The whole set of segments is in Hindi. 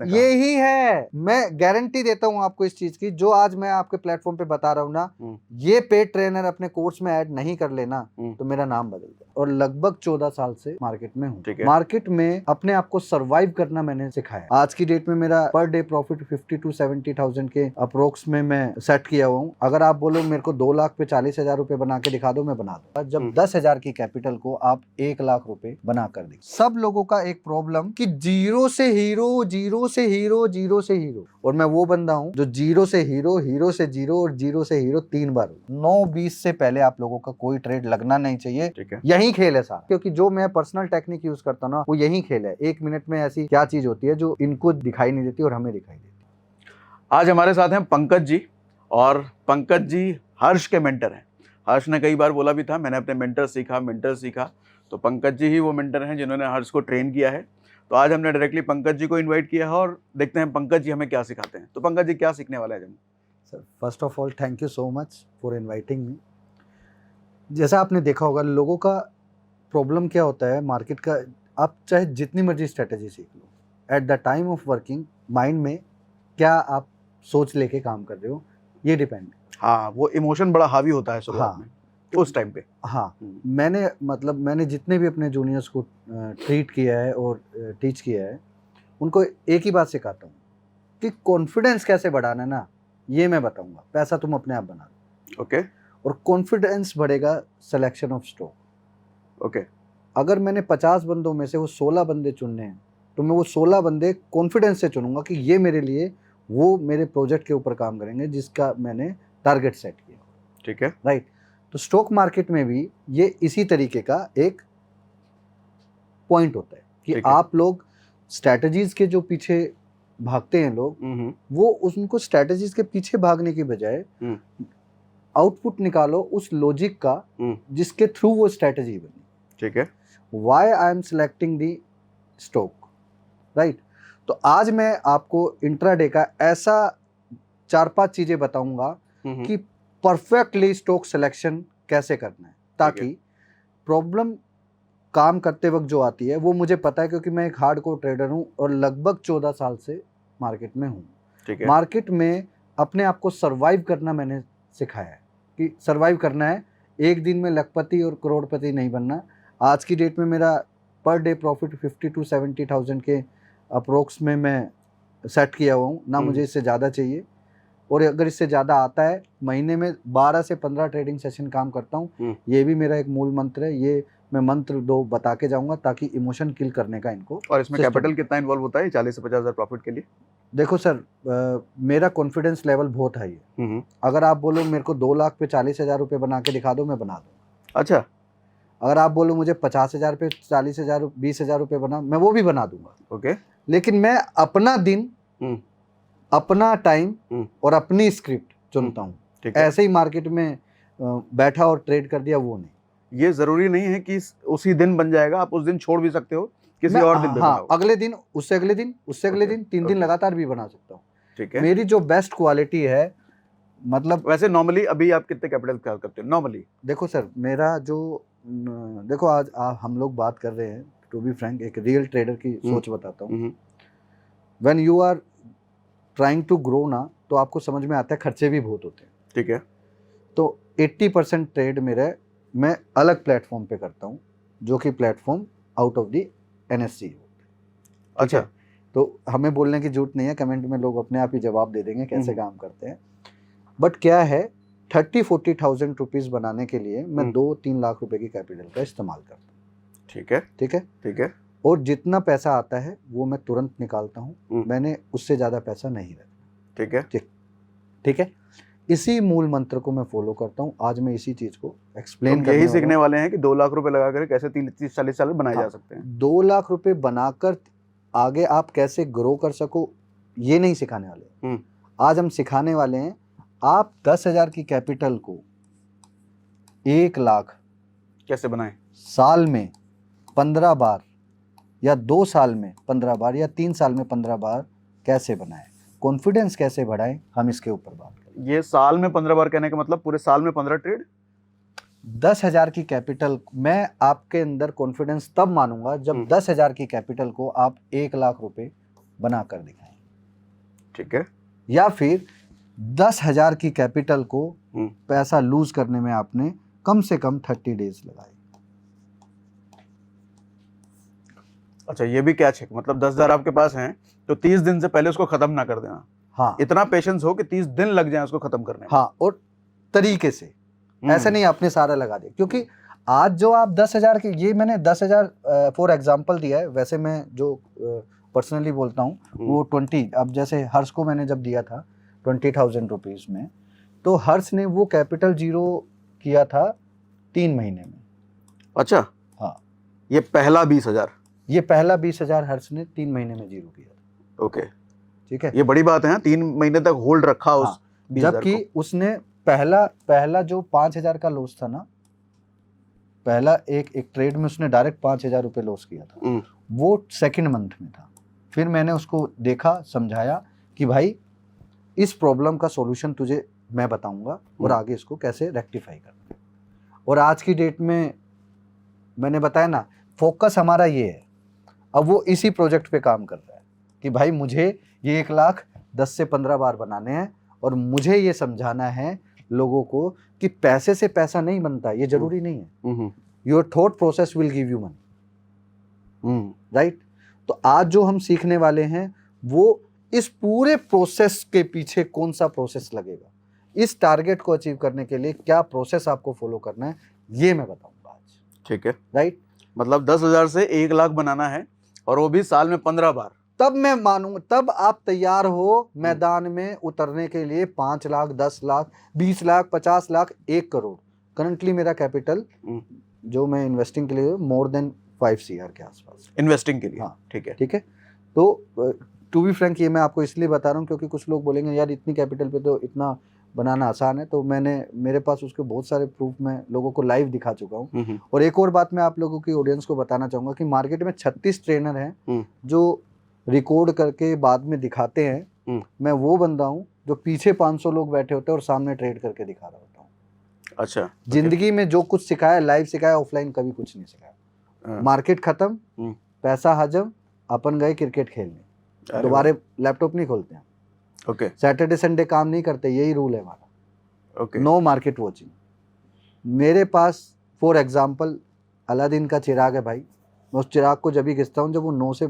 ये ही है, मैं गारंटी देता हूँ आपको इस चीज की, जो आज मैं आपके प्लेटफॉर्म पे बता रहा हूँ ना, ये पेड ट्रेनर अपने कोर्स में ऐड नहीं कर लेना तो मेरा नाम बदल जाए। और लगभग 14 साल से मार्केट में हूँ। मार्केट में अपने आप को सर्वाइव करना मैंने सिखाया। आज की डेट में मेरा पर डे प्रॉफिट 50 to 70,000 के अप्रोक्स में मैं सेट किया हुआ हूँ। अगर आप बोलो मेरे को 2 लाख पे 40,000 रुपए बना के दिखा दो, मैं बना दूंगा। जब 10,000 की कैपिटल को आप 1 लाख रुपए बना कर दें। सब लोगों का एक प्रॉब्लम कि जीरो से हीरो, जीरो से हीरो, जीरो से हीरो, और मैं वो बंदा हूँ जो जीरो से हीरो, हीरो से जीरो और जीरो से हीरो 3 बार। 9:20 से पहले आप लोगों का कोई ट्रेड लगना नहीं चाहिए। यही खेल है सारा, क्योंकि जो मैं पर्सनल टेक्निक यूज करता हूँ ना, वो यही खेल है। 1 मिनट में ऐसी क्या चीज होती है जो इनको दिखाई नहीं देती और हमें दिखाई देती। आज हमारे साथ हैं पंकज जी, और पंकज जी हर्ष के मेंटर हैं। हर्ष ने कई बार बोला भी था मैंने अपने मेंटर सीखा, तो पंकज जी ही वो मेंटर हैं जिन्होंने हर्ष को ट्रेन किया है। तो आज हमने डायरेक्टली पंकज जी को इनवाइट किया है और देखते हैं पंकज जी हमें क्या सिखाते हैं। तो पंकज जी क्या सीखने वाले हैं हम? Sir first of all thank you so much for inviting me. जैसा आपने देखा होगा, लोगों का प्रॉब्लम क्या होता है मार्केट का, आप चाहे जितनी मर्जी स्ट्रेटेजी सीख लो, at the time of working mind में क्या आप सोच लेके काम कर रहे हो, ये डिपेंड। हाँ, वो इमोशन बड़ा हावी होता है शुरुआत में, उस टाइम पे। हाँ, मैंने जितने भी अपने जूनियर्स को ट्रीट किया है और टीच किया है, उनको एक ही बात सिखाता हूँ कि कॉन्फिडेंस कैसे बढ़ाना है ना, ये मैं बताऊंगा। पैसा तुम अपने आप बना लो। ओके। और कॉन्फिडेंस बढ़ेगा सिलेक्शन ऑफ स्टॉक। ओके। अगर मैंने 50 बंदों में से वो 16 बंदे चुनने हैं, तो मैं वो 16 बंदे कॉन्फिडेंस से चुनूंगा कि ये मेरे लिए, वो मेरे प्रोजेक्ट के ऊपर काम करेंगे जिसका मैंने टारगेट सेट किया। ठीक है, राइट। तो स्टॉक मार्केट में भी ये इसी तरीके का एक पॉइंट होता है कि आप लोग स्ट्रैटेजीज के जो पीछे भागते हैं लोग, वो उनको स्ट्रैटेजीज के पीछे भागने की बजाय आउटपुट निकालो उस लॉजिक का जिसके थ्रू वो स्ट्रैटेजी बनी। ठीक है। Why I am selecting the stock, right. तो आज मैं आपको इंट्राडे का ऐसा 4-5 चीजें बताऊंगा कि परफेक्टली स्टॉक सिलेक्शन कैसे करना है, ताकि प्रॉब्लम काम करते वक्त जो आती है वो मुझे पता है, क्योंकि मैं एक हार्डकोर ट्रेडर हूं और लगभग 14 साल से मार्केट में हूं। मार्केट में अपने आप को सर्वाइव करना मैंने सिखाया है कि सर्वाइव करना है, एक दिन में लखपति और करोड़पति नहीं बनना। आज की डेट में मेरा पर डे प्रॉफिट 50 to 70,000 के अप्रोक्स में मैं सेट किया हुआ हूँ ना, मुझे इससे ज़्यादा चाहिए। और अगर इससे ज़्यादा आता है, महीने में 12 से 15 ट्रेडिंग सेशन काम करता हूँ। ये भी मेरा एक मूल मंत्र है, ये मैं मंत्र 2 बता के जाऊंगा ताकि इमोशन किल करने का इनको। और इसमें कैपिटल कितना इन्वॉल्व होता है 40 से 50,000 प्रॉफिट के लिए? देखो सर, मेरा कॉन्फिडेंस लेवल बहुत हाई है। अगर आप बोलो मेरे को 2 लाख पे 40,000 रुपये बना के दिखा दो, मैं बना दूंगा। अच्छा। अगर आप बोलो मुझे 50,000 पे 40,000 20,000 रुपये बना, मैं वो भी बना दूंगा। ओके। लेकिन मैं अपना दिन, अपना टाइम और अपनी स्क्रिप्ट चुनता हूँ। ऐसे ही मार्केट में बैठा और ट्रेड कर दिया, वो नहीं। ये जरूरी नहीं है कि उसी दिन बन जाएगा, आप उस दिन छोड़ भी सकते हो, किसी और दिन पे बनाओ। अगले दिन, उससे अगले दिन, उससे अगले दिन, 3 दिन लगातार भी बना सकता हूँ। ठीक है। मेरी जो बेस्ट क्वालिटी है, मतलब वैसे नॉर्मली अभी आप कितने कैपिटल करते हो नॉर्मली? देखो सर, मेरा जो देखो आज हम लोग बात कर रहे हैं, टू बी फ्रैंक एक रियल ट्रेडर की सोच बताता हूँ। When you are trying to grow ना, तो आपको समझ में आता है खर्चे भी बहुत होते हैं। ठीक है। तो 80% ट्रेड मेरा मैं अलग प्लेटफॉर्म पे करता हूँ, जो कि platform out of the NSE। अच्छा। तो हमें बोलने की जरूरत नहीं है, कमेंट में लोग अपने आप ही जवाब दे देंगे कैसे काम करते हैं। बट क्या है, 30-40,000 रुपीज़ बनाने के लिए मैं 2-3 लाख रुपए की कैपिटल का इस्तेमाल करता हूँ। ठीक है। ठीक है। ठीक है। और जितना पैसा आता है वो मैं तुरंत निकालता हूँ, मैंने उससे ज़्यादा पैसा नहीं रखना। ठीक है। ठीक है। इसी मूल मंत्र को मैं फॉलो करता हूँ। आज मैं इसी चीज को एक्सप्लेन करने यही सीखने वाले हैं कि 2 लाख रुपए लगाकर कैसे 30-40 साल बनाए जा सकते हैं। 2 लाख रुपए बनाकर आगे आप कैसे ग्रो कर सको, ये नहीं सिखाने वाले। आज हम सिखाने वाले हैं आप 10,000 की कैपिटल को 1 लाख कैसे बनाएं, साल में 15 बार या 2 साल में 15 बार या 3 साल में 15 बार कैसे बनाएं, कॉन्फिडेंस कैसे बढ़ाएं, हम इसके ऊपर बात करें। ये साल में 15 बार कहने का मतलब पूरे साल में 15 ट्रेड। 10,000 की कैपिटल, मैं आपके अंदर कॉन्फिडेंस तब मानूंगा जब 10,000 की कैपिटल को आप 1 लाख रुपए बना कर दिखाएं, ठीक है। या फिर 10,000 की कैपिटल को पैसा लूज करने में आपने कम से कम 30 डेज लगाए। अच्छा, ये भी क्या चेक, मतलब 10,000 आपके पास हैं तो 30 दिन से पहले उसको खत्म ना कर देना। हाँ, इतना पेशेंस हो कि 30 दिन लग जाए उसको खत्म करने में। हाँ, और तरीके से, ऐसे नहीं आपने सारा लगा दे, क्योंकि आज जो आप 10,000 की, ये मैंने 10,000 फॉर एग्जाम्पल दिया है, वैसे मैं जो पर्सनली बोलता हूँ वो 20, अब जैसे हर्ष को मैंने जब दिया था 20,000 रुपीज में, तो हर्ष ने वो कैपिटल जीरो किया था 3 महीने में। अच्छा, हाँ, ये पहला 20,000, ये पहला 20,000 हर्ष ने 3 महीने में जीरो किया था। ओके, ठीक है, ये बड़ी बात है। 3 महीने तक होल्ड रखा उस हाँ, 20,000 जबकि को। उसने पहला जो 5,000 का लॉस था ना, पहला एक ट्रेड में उसने डायरेक्ट 5,000 रुपये लॉस किया था, वो सेकंड मंथ में था। फिर मैंने उसको देखा, समझाया कि भाई इस प्रॉब्लम का सॉल्यूशन तुझे मैं बताऊंगा और आगे इसको कैसे रेक्टिफाई करना है। और आज की डेट में मैंने बताया ना, फोकस हमारा ये है, अब वो इसी प्रोजेक्ट पे काम कर रहा है कि भाई मुझे ये 1 लाख 10 से 15 बार बनाने हैं और मुझे ये समझाना है लोगों को कि पैसे से पैसा नहीं बनता, ये जरूरी नहीं है। Your thought process will give you money, right. तो आज जो हम सीखने वाले हैं वो इस पूरे प्रोसेस के पीछे कौन सा प्रोसेस लगेगा, इस टारगेट को अचीव करने के लिए क्या प्रोसेस आपको फॉलो करना है, ये मैं बताऊंगा आज। ठीक है, राइट। मतलब 10,000 से 1 लाख बनाना है और वो भी साल में 15 बार। तब मैं मानूंगा, तब आप तैयार हो मैदान में उतरने के लिए 5 लाख, 10 लाख, 20 लाख, 50 लाख, 1 करोड़। करंटली मेरा कैपिटल जो मैं इन्वेस्टिंग के लिए मोर देन 5 CR के आसपास इन्वेस्टिंग के लिए। हाँ, ठीक है, ठीक है। तो टू बी फ्रैंक, ये मैं आपको इसलिए बता रहा हूँ क्योंकि कुछ लोग बोलेंगे यार इतनी कैपिटल पे तो इतना बनाना आसान है, तो मेरे पास उसके बहुत सारे प्रूफ मैं लोगों को लाइव दिखा चुका हूँ। और एक और बात मैं आप लोगों की ऑडियंस को बताना चाहूँगा कि मार्केट में 36 ट्रेनर हैं जो रिकॉर्ड करके बाद में दिखाते हैं। मैं वो बंदा हूँ जो पीछे 500 लोग बैठे होते हैं और सामने ट्रेड करके दिखा रहा होता हूँ। अच्छा, जिंदगी में जो कुछ सिखाया, लाइव सिखाया, ऑफलाइन कभी कुछ नहीं सिखाया। मार्केट खत्म, पैसा हजम, अपन गए क्रिकेट खेलने, दोबारा लैपटॉप नहीं खोलते हैं। ओके, सैटरडे संडे काम नहीं करते, यही रूल है हमारा। Okay, no market watching. मेरे पास फॉर एग्जांपल अलादीन का चिराग है भाई, मैं उस चिराग को जब भी घिसता हूँ जब वो 9 से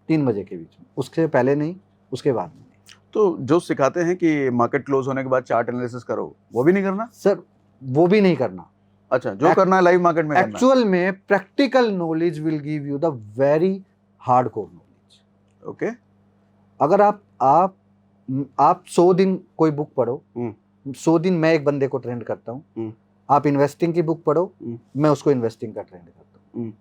3 बजे के बीच में, उसके पहले नहीं, उसके बाद नहीं। तो जो सिखाते हैं कि मार्केट क्लोज होने के बाद चार्ट एनालिसिस करो, वो भी नहीं करना सर, वो भी नहीं करना। अच्छा, जो करना है लाइव मार्केट में करना है। एक्चुअल में practical knowledge will give you the very hardcore knowledge. Okay, अगर आप 100 दिन कोई बुक पढ़ो, 100 दिन मैं एक बंदे को ट्रेंड करता हूँ, आप इन्वेस्टिंग की बुक पढ़ो, मैं उसको इन्वेस्टिंग का ट्रेंड करता हूँ,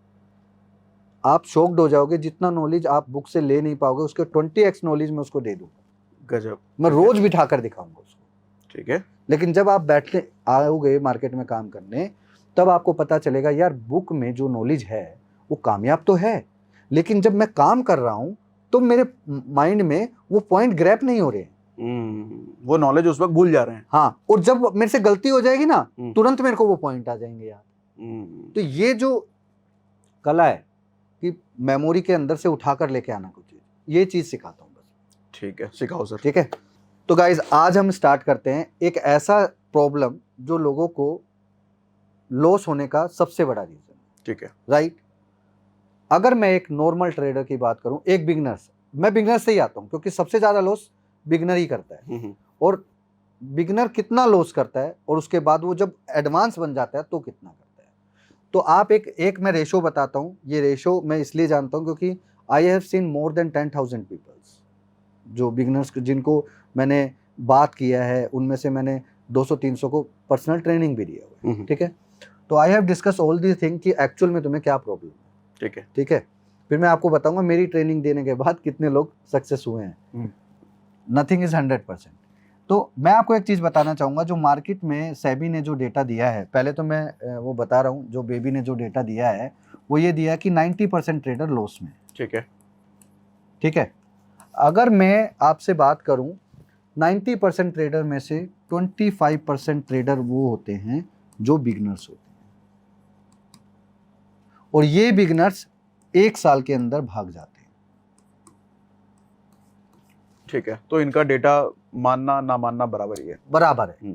आप शॉक्ड हो जाओगे जितना नॉलेज आप बुक से ले नहीं पाओगे उसके 20x नॉलेज मैं उसको दे दूंगा। गजब, मैं रोज बिठा कर दिखाऊंगा उसको। ठीक है। लेकिन जब आप बैठते आओगे मार्केट में काम करने, तब आपको पता चलेगा यार बुक में जो नॉलेज है वो कामयाब तो है, लेकिन जब मैं काम कर रहा हूँ तो मेरे माइंड में वो पॉइंट ग्रैप नहीं हो रहे, वो नॉलेज उस वक्त भूल जा रहे हैं। हाँ, और जब मेरे से गलती हो जाएगी ना, तुरंत मेरे को वो पॉइंट आ जाएंगे यार। तो ये जो कला है कि मेमोरी के अंदर से उठाकर लेके आना कुछ चीज, ये चीज सिखाता हूँ बस। ठीक है, सिखाओ सर। ठीक है, तो गाइज आज हम स्टार्ट करते हैं एक ऐसा प्रॉब्लम जो लोगों को लॉस होने का सबसे बड़ा रीजन है। ठीक है, राइट। अगर मैं एक नॉर्मल ट्रेडर की बात करूं, एक बिगनर से, मैं बिगनर से ही आता हूं क्योंकि सबसे ज्यादा लॉस बिगनर ही करता है। और बिगनर कितना लॉस करता है और उसके बाद वो जब एडवांस बन जाता है तो कितना करता है। तो आप एक मैं रेशो बताता हूं। ये रेशो मैं इसलिए जानता हूं क्योंकि I have seen more than 10,000 peoples जो बिगनर्स जिनको मैंने बात किया है, उनमें से मैंने 200-300 को पर्सनल ट्रेनिंग भी दिया हुआ है। ठीक है, तो I have discuss all the thing कि एक्चुअल में तुम्हें क्या प्रॉब्लम है। ठीक है, ठीक है, फिर मैं आपको बताऊंगा मेरी ट्रेनिंग देने के बाद कितने लोग सक्सेस हुए हैं। Nothing is 100%। तो मैं आपको एक चीज बताना चाहूंगा, जो मार्केट में सेबी ने जो डेटा दिया है, पहले तो मैं वो बता रहा हूँ, जो बेबी ने जो डेटा दिया है वो ये दिया कि 90% ट्रेडर लॉस में। ठीक है, ठीक है, अगर मैं आपसे बात करूं 90% ट्रेडर में से 25% ट्रेडर वो होते हैं जो बिगनर्स होते हैं, और ये बिगनर्स 1 साल के अंदर भाग जाते हैं। ठीक है, तो इनका डेटा मानना ना मानना बराबर ही है। बराबर है।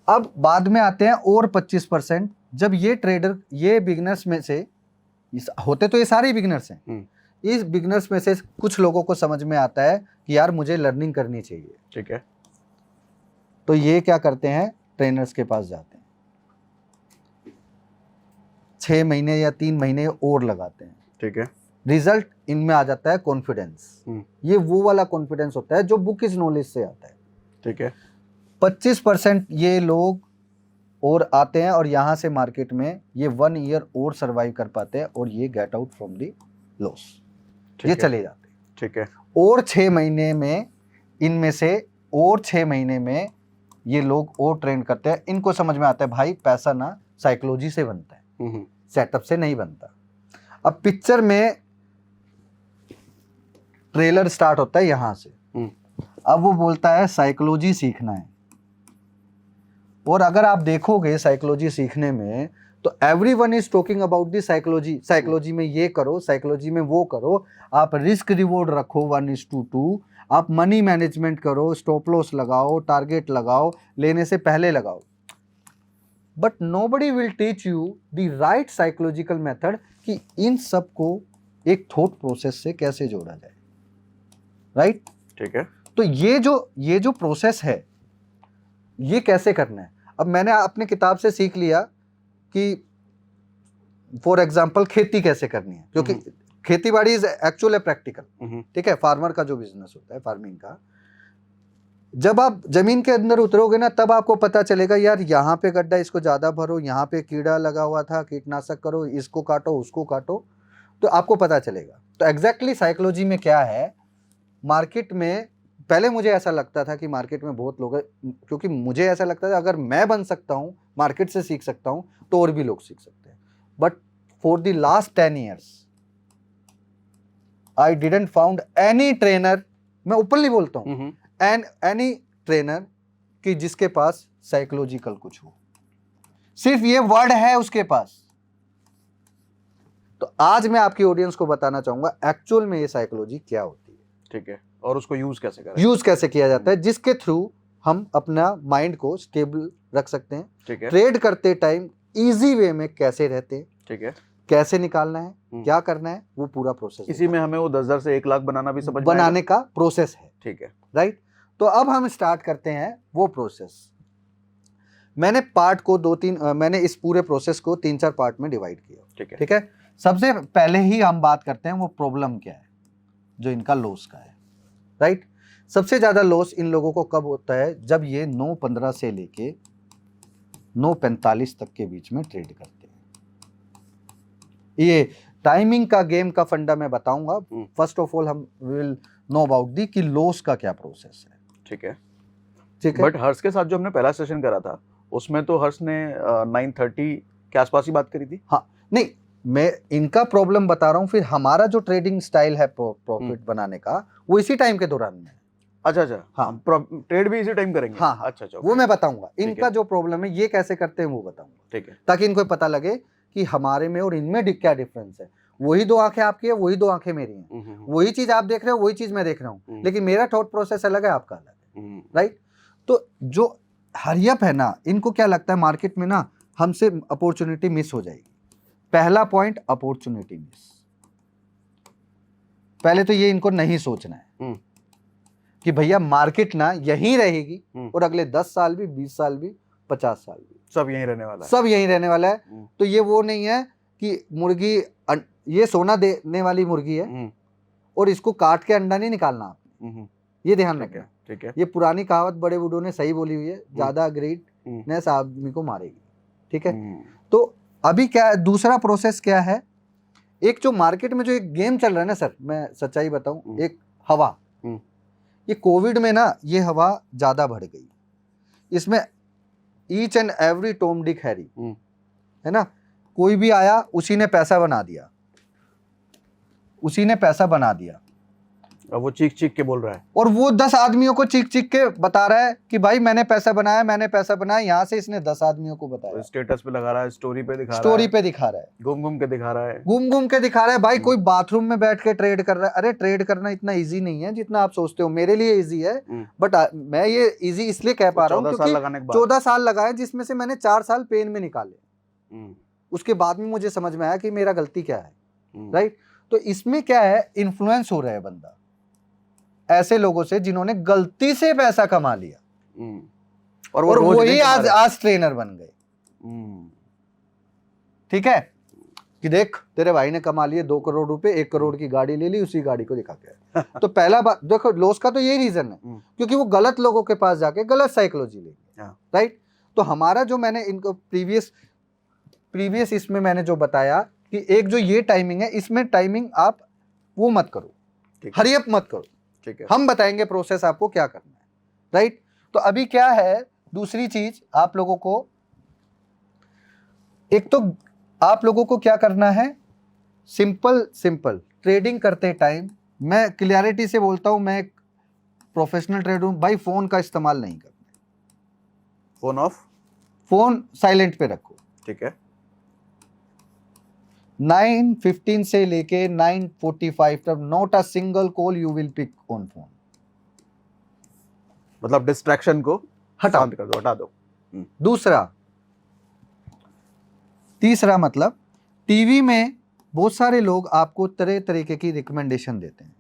अब बाद में आते हैं और 25%, जब ये ट्रेडर, ये बिगनर्स में से होते तो ये सारे बिगनर्स हैं, इस बिगनर्स में से कुछ लोगों को समझ में आता है कि यार मुझे लर्निंग करनी चाहिए, ठीक है, तो ये क्या करते हैं, ट्रेनर्स के पास जाते हैं, 6 महीने या 3 महीने और लगाते हैं, ठीक है, रिजल्ट इनमें आ जाता है कॉन्फिडेंस। ये वो वाला कॉन्फिडेंस होता है जो बुक इज नॉलेज से आता है। ठीक है, 25% ये लोग और आते हैं और यहाँ से मार्केट में ये 1 ईयर और सर्वाइव कर पाते हैं और ये get out from the loss, ये चले जाते हैं। ठीक है, और 6 महीने में इनमें से और 6 महीने में ये लोग और ट्रेंड करते हैं, इनको समझ में आता है भाई पैसा ना साइकोलॉजी से बनता है, सेटअप से नहीं बनता। अब पिक्चर में ट्रेलर स्टार्ट होता है यहां से, अब वो बोलता है साइकोलॉजी सीखना है, और अगर आप देखोगे साइकोलॉजी सीखने में तो everyone is talking about the psychology, psychology में ये करो, साइकोलॉजी में वो करो, आप रिस्क रिवॉर्ड रखो 1:2, आप मनी मैनेजमेंट करो, स्टॉप लॉस लगाओ, टारगेट लगाओ, लेने से पहले लगाओ, but nobody will teach you the right psychological method कि इन सब को एक थॉट प्रोसेस से कैसे जोड़ा जाए, राइट? ठीक है, तो ये जो प्रोसेस है ये कैसे करना है। अब मैंने अपनी किताब से सीख लिया कि फॉर एग्जांपल खेती कैसे करनी है, क्योंकि खेती बाड़ी इज एक्चुअली प्रैक्टिकल, ठीक है, फार्मर का जो बिजनेस होता है फार्मिंग का, जब आप जमीन के अंदर उतरोगे ना तब आपको पता चलेगा यार यहाँ पे गड्ढा, इसको ज्यादा भरो, यहाँ पे कीड़ा लगा हुआ था, कीटनाशक करो, इसको काटो, उसको काटो, तो आपको पता चलेगा। तो एग्जैक्टली साइकोलॉजी में क्या है, मार्केट में पहले मुझे ऐसा लगता था कि मार्केट में बहुत लोग, क्योंकि मुझे ऐसा लगता था अगर मैं बन सकता हूं, मार्केट से सीख सकता हूं, तो और भी लोग सीख सकते हैं, but for the last 10 years I didn't found any trainer, मैं ओपनली बोलता हूं, एंड एनी ट्रेनर कि जिसके पास साइकोलॉजिकल कुछ हो, सिर्फ ये वर्ड है उसके पास। तो आज मैं आपकी ऑडियंस को बताना चाहूंगा एक्चुअल में ये साइकोलॉजी क्या होती है, ठीक है, और उसको यूज कैसे करें, यूज कैसे किया जाता है, जिसके थ्रू हम अपना माइंड को स्टेबल रख सकते हैं, ठीक है, ट्रेड करते टाइम इजी वे में कैसे रहते हैं, ठीक है, कैसे निकालना है, क्या करना है, वो पूरा प्रोसेस, इसी में हमें वो 10,000 से 1 लाख बनाना भी समझ में बनाने का प्रोसेस है, ठीक है, राइट? तो अब हम स्टार्ट करते हैं वो प्रोसेस। मैंने पार्ट को 2-3 मैंने इस पूरे प्रोसेस को 3-4 पार्ट में डिवाइड किया, ठीक है, ठीक है। सबसे पहले ही हम बात करते हैं वो प्रॉब्लम क्या है जो इनका लॉस का है, राइट? सबसे ज्यादा लॉस इन लोगों को कब होता है, जब ये 9:15 से लेके 9:45 तक के बीच में ट्रेड करते हैं। ये टाइमिंग का गेम का फंडा मैं बताऊंगा। फर्स्ट ऑफ ऑल हम विल नो अबाउट दी कि लॉस का क्या प्रोसेस है, ठीक है, ठीक है। बट हर्ष के साथ जो हमने पहला सेशन करा था उसमें तो हर्ष ने 9:30 के आसपास ही बात करी थी। हाँ, नहीं, मैं इनका प्रॉब्लम बता रहा हूँ, फिर हमारा जो ट्रेडिंग स्टाइल है प्रॉफिट बनाने का वो इसी टाइम के दौरान में है। अच्छा, हाँ, ट्रेड भी इसी टाइम करेंगे। हाँ, अच्छा, वो मैं बताऊंगा। इनका जो प्रॉब्लम है ये कैसे करते हैं वो बताऊंगा, ठीक है, ताकि इनको पता लगे कि हमारे में और इनमें क्या डिफरेंस है। वही 2 आंखें आपकी है, वही 2 आंखें मेरी हैं, वही चीज आप देख रहे हो, वही चीज मैं देख रहा हूँ, लेकिन मेरा थॉट प्रोसेस अलग है, आपका अलग है, राइट? तो जो हरियप है ना, इनको क्या लगता है मार्केट में ना हमसे अपॉर्चुनिटी मिस हो जाएगी। पहला पॉइंट, अपॉर्चुनिटी मिस। पहले तो ये इनको नहीं सोचना है कि भैया मार्केट ना यहीं रहेगी और अगले 10 साल भी, 20 साल भी, 50 साल भी सब यहीं रहने वाला है, सब यहीं रहने वाला है। तो ये वो नहीं है कि मुर्गी, ये सोना देने वाली मुर्गी है और इसको काट के अंडा नहीं निकालना आपने, ये ध्यान रखना, ठीक है। ये पुरानी कहावत बड़े बूढ़ों ने सही बोली हुई है, ज्यादा ग्रीडनेस आदमी को मारेगी, ठीक है। तो अभी क्या है, दूसरा प्रोसेस क्या है, एक जो मार्केट में जो एक गेम चल रहा है ना सर, मैं सच्चाई बताऊं, एक हवा, ये कोविड में ना ये हवा ज्यादा बढ़ गई, इसमें each and every Tom Dick Harry, है ना, कोई भी आया उसी ने पैसा बना दिया, उसी ने पैसा बना दिया। अब वो चीख चीख के बोल रहा है, और वो 10 आदमियों को चीख चीख के बता रहा है कि भाई मैंने पैसा बनाया, मैंने पैसा बनाया। यहाँ से इसने 10 आदमियों को बताया, स्टेटस पे लगा रहा है, स्टोरी पे दिखा रहा है, स्टोरी पे दिखा रहा है, घूम घूम के दिखा रहा है, घूम घूम के दिखा रहा है। भाई कोई बाथरूम में बैठ के ट्रेड कर रहा है। अरे ट्रेड करना इतना इजी नहीं है जितना आप सोचते हो। मेरे लिए इजी है, बट मैं ये इजी इसलिए कह पा रहा हूँ क्योंकि 14 साल लगाए, जिसमें से मैंने 4 साल पेन में निकाले। उसके बाद में मुझे समझ में आया कि मेरा गलती क्या है, राइट। तो इसमें क्या है, इन्फ्लुएंस हो रहा है बंदा ऐसे लोगों से जिन्होंने गलती से पैसा कमा लिया, और वही आज ट्रेनर बन गए। ठीक है कि देख तेरे भाई ने कमा लिए 2 करोड़ रुपए, 1 करोड़ की गाड़ी ले ली, उसी गाड़ी को दिखा के। तो पहला बात देखो, लॉस का तो यही रीजन है क्योंकि वो गलत लोगों के पास जाके गलत साइकोलॉजी लेंगे, राइट। तो हमारा जो मैंने इनको प्रीवियस इसमें मैंने जो बताया कि एक जो ये टाइमिंग है, इसमें टाइमिंग आप वो मत करो, हरी अप मत करो, ठीक है। हम बताएंगे प्रोसेस आपको क्या करना है, राइट। तो अभी क्या है, दूसरी चीज आप लोगों को, एक तो आप लोगों को क्या करना है, सिंपल ट्रेडिंग करते टाइम, मैं क्लियरिटी से बोलता हूं, मैं एक प्रोफेशनल ट्रेडर हूं भाई, फोन का इस्तेमाल नहीं करना। फोन ऑफ, फोन साइलेंट पे रखो, ठीक है। 9:15 से लेके 9:45 तक not a single call you will pick on phone. मतलब डिस्ट्रैक्शन को हटा कर दो, हटा दो। तीसरा मतलब टीवी में बहुत सारे लोग आपको तरह तरीके की रिकमेंडेशन देते हैं,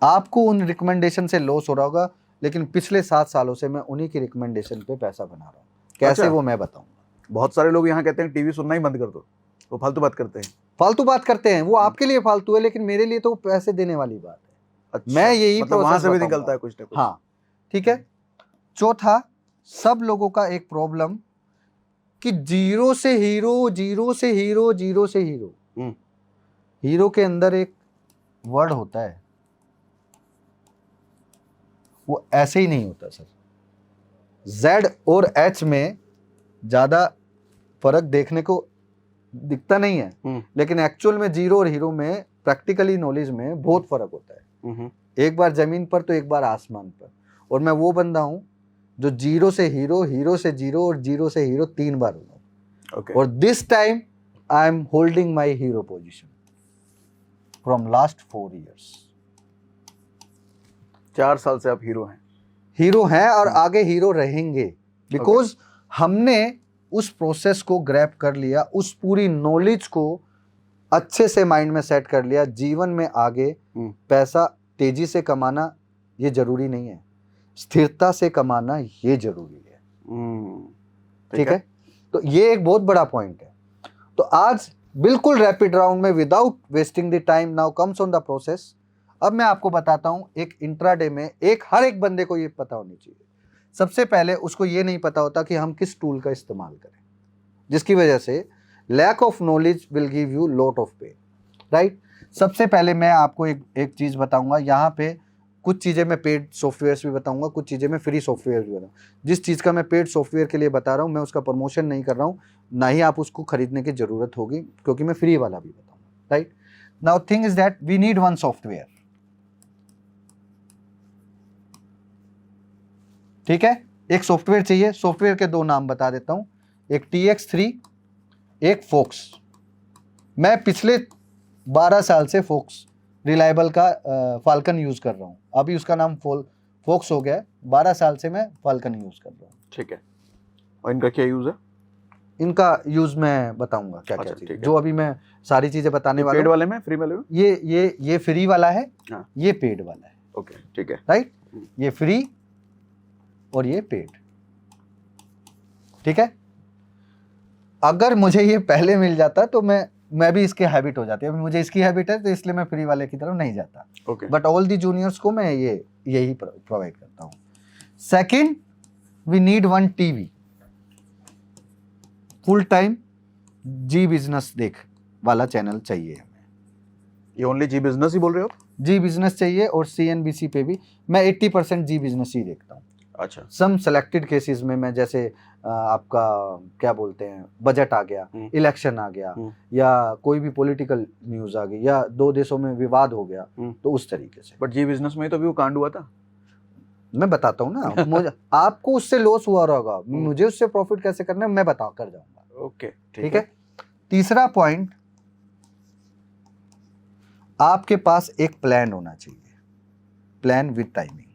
आपको उन रिकमेंडेशन से लॉस हो रहा होगा, लेकिन पिछले 7 सालों से मैं उन्हीं की रिकमेंडेशन पे पैसा बना रहा हूँ। कैसे, वो मैं बताऊंगा। बहुत सारे लोग यहाँ कहते हैं टीवी सुनना ही बंद कर दो, वो फालतू बात करते हैं। फालतू बात करते हैं, वो आपके लिए फालतू है, लेकिन मेरे लिए तो पैसे देने वाली बात है। अच्छा, मैं यही मतलब वहां से भी निकलता है कुछ ना कुछ। हाँ, ठीक है। चौथा, सब लोगों का एक प्रॉब्लम कि जीरो से हीरो, जीरो से हीरो, जीरो से हीरो। हीरो के अंदर एक वर्ड होता है, वो ऐसे ही नहीं होता सर। Z और H में ज्यादा फर्क देखने को दिखता नहीं है, लेकिन एक्चुअल में जीरो और हीरो में, प्रैक्टिकली नॉलेज में बहुत फर्क होता है। एक बार जमीन पर तो एक बार आसमान पर। और मैं वो बंदा हूं जो जीरो से हीरो, हीरो से जीरो और जीरो से हीरो 3 बार हुआ। और this time I am holding my hero position from last 4 years। 4 साल से आप हीरो हैं और आगे हीरो रहेंगे, बिकॉज हमने उस प्रोसेस को ग्रैब कर लिया, उस पूरी नॉलेज को अच्छे से माइंड में सेट कर लिया। जीवन में आगे पैसा तेजी से कमाना ये जरूरी नहीं है, स्थिरता से कमाना ये जरूरी है। ठीक है। तो ये एक बहुत बड़ा पॉइंट है। तो आज बिल्कुल रैपिड राउंड में, without wasting the time, now comes on the process. अब मैं आपको बताता हूं, एक इंट्राडे में हर एक बंदे को ये पता होनी चाहिए। सबसे पहले उसको ये नहीं पता होता कि हम किस टूल का इस्तेमाल करें, जिसकी वजह से lack of knowledge will give you lot of pain, right. सबसे पहले मैं आपको एक चीज़ बताऊंगा। यहाँ पे कुछ चीज़ें मैं पेड सॉफ्टवेयर्स भी बताऊंगा, कुछ चीज़ें मैं फ्री सॉफ्टवेयर भी बताऊंगा। जिस चीज़ का मैं पेड सॉफ्टवेयर के लिए बता रहा हूँ, मैं उसका प्रमोशन नहीं कर रहा हूँ, ना ही आप उसको खरीदने की ज़रूरत होगी, क्योंकि मैं फ्री वाला भी बताऊँगा, right. Now thing is that we need one software, ठीक है। एक सॉफ्टवेयर चाहिए। सॉफ्टवेयर के 2 नाम बता देता हूं, एक TX3, एक फोक्स। मैं पिछले 12 साल से फोक्स रिलायबल का फाल्कन यूज कर रहा हूं। अभी उसका नाम फोक्स हो गया है। 12 साल से मैं फाल्कन यूज कर रहा हूं। ठीक है। और इनका क्या यूज है? इनका यूज मैं बताऊंगा क्या क्या चीज, जो अभी मैं सारी चीजें बताने वाला हूं। पेड वाले में, फ्री वाले में? ये फ्री वाला है, ये पेड वाला है। ओके, ठीक है, राइट। ये फ्री और ये पेड, ठीक है। अगर मुझे ये पहले मिल जाता तो मैं भी इसके हैबिट हो जाती है। अभी मुझे इसकी हैबिट है, तो इसलिए मैं फ्री वाले की तरफ नहीं जाता। बट ऑल दी जूनियर्स को मैं यही प्रोवाइड करता हूँ। Second, we need one TV, full time Zee business देख वाला चैनल चाहिए हमें। ये ओनली जी बिजनेस ही बोल रहे हो? जी बिजनेस चाहिए, और CNBC पे भी मैं 80% जी बिजनेस ही देखता हूँ। अच्छा। सम सेलेक्टेड केसेस में मैं जैसे आपका क्या बोलते हैं, बजट आ गया, इलेक्शन आ गया, या कोई भी पॉलिटिकल न्यूज आ गई, या दो देशों में विवाद हो गया, तो उस तरीके से। बट जी बिजनेस में तो अभी वो कांड हुआ था। मैं बताता हूँ ना, मुझे आपको उससे लॉस हुआ होगा, मुझे उससे प्रॉफिट कैसे करना है मैं बता कर जाऊंगा। ओके, ठीक है। तीसरा पॉइंट, आपके पास एक प्लान होना चाहिए, प्लान विद टाइमिंग।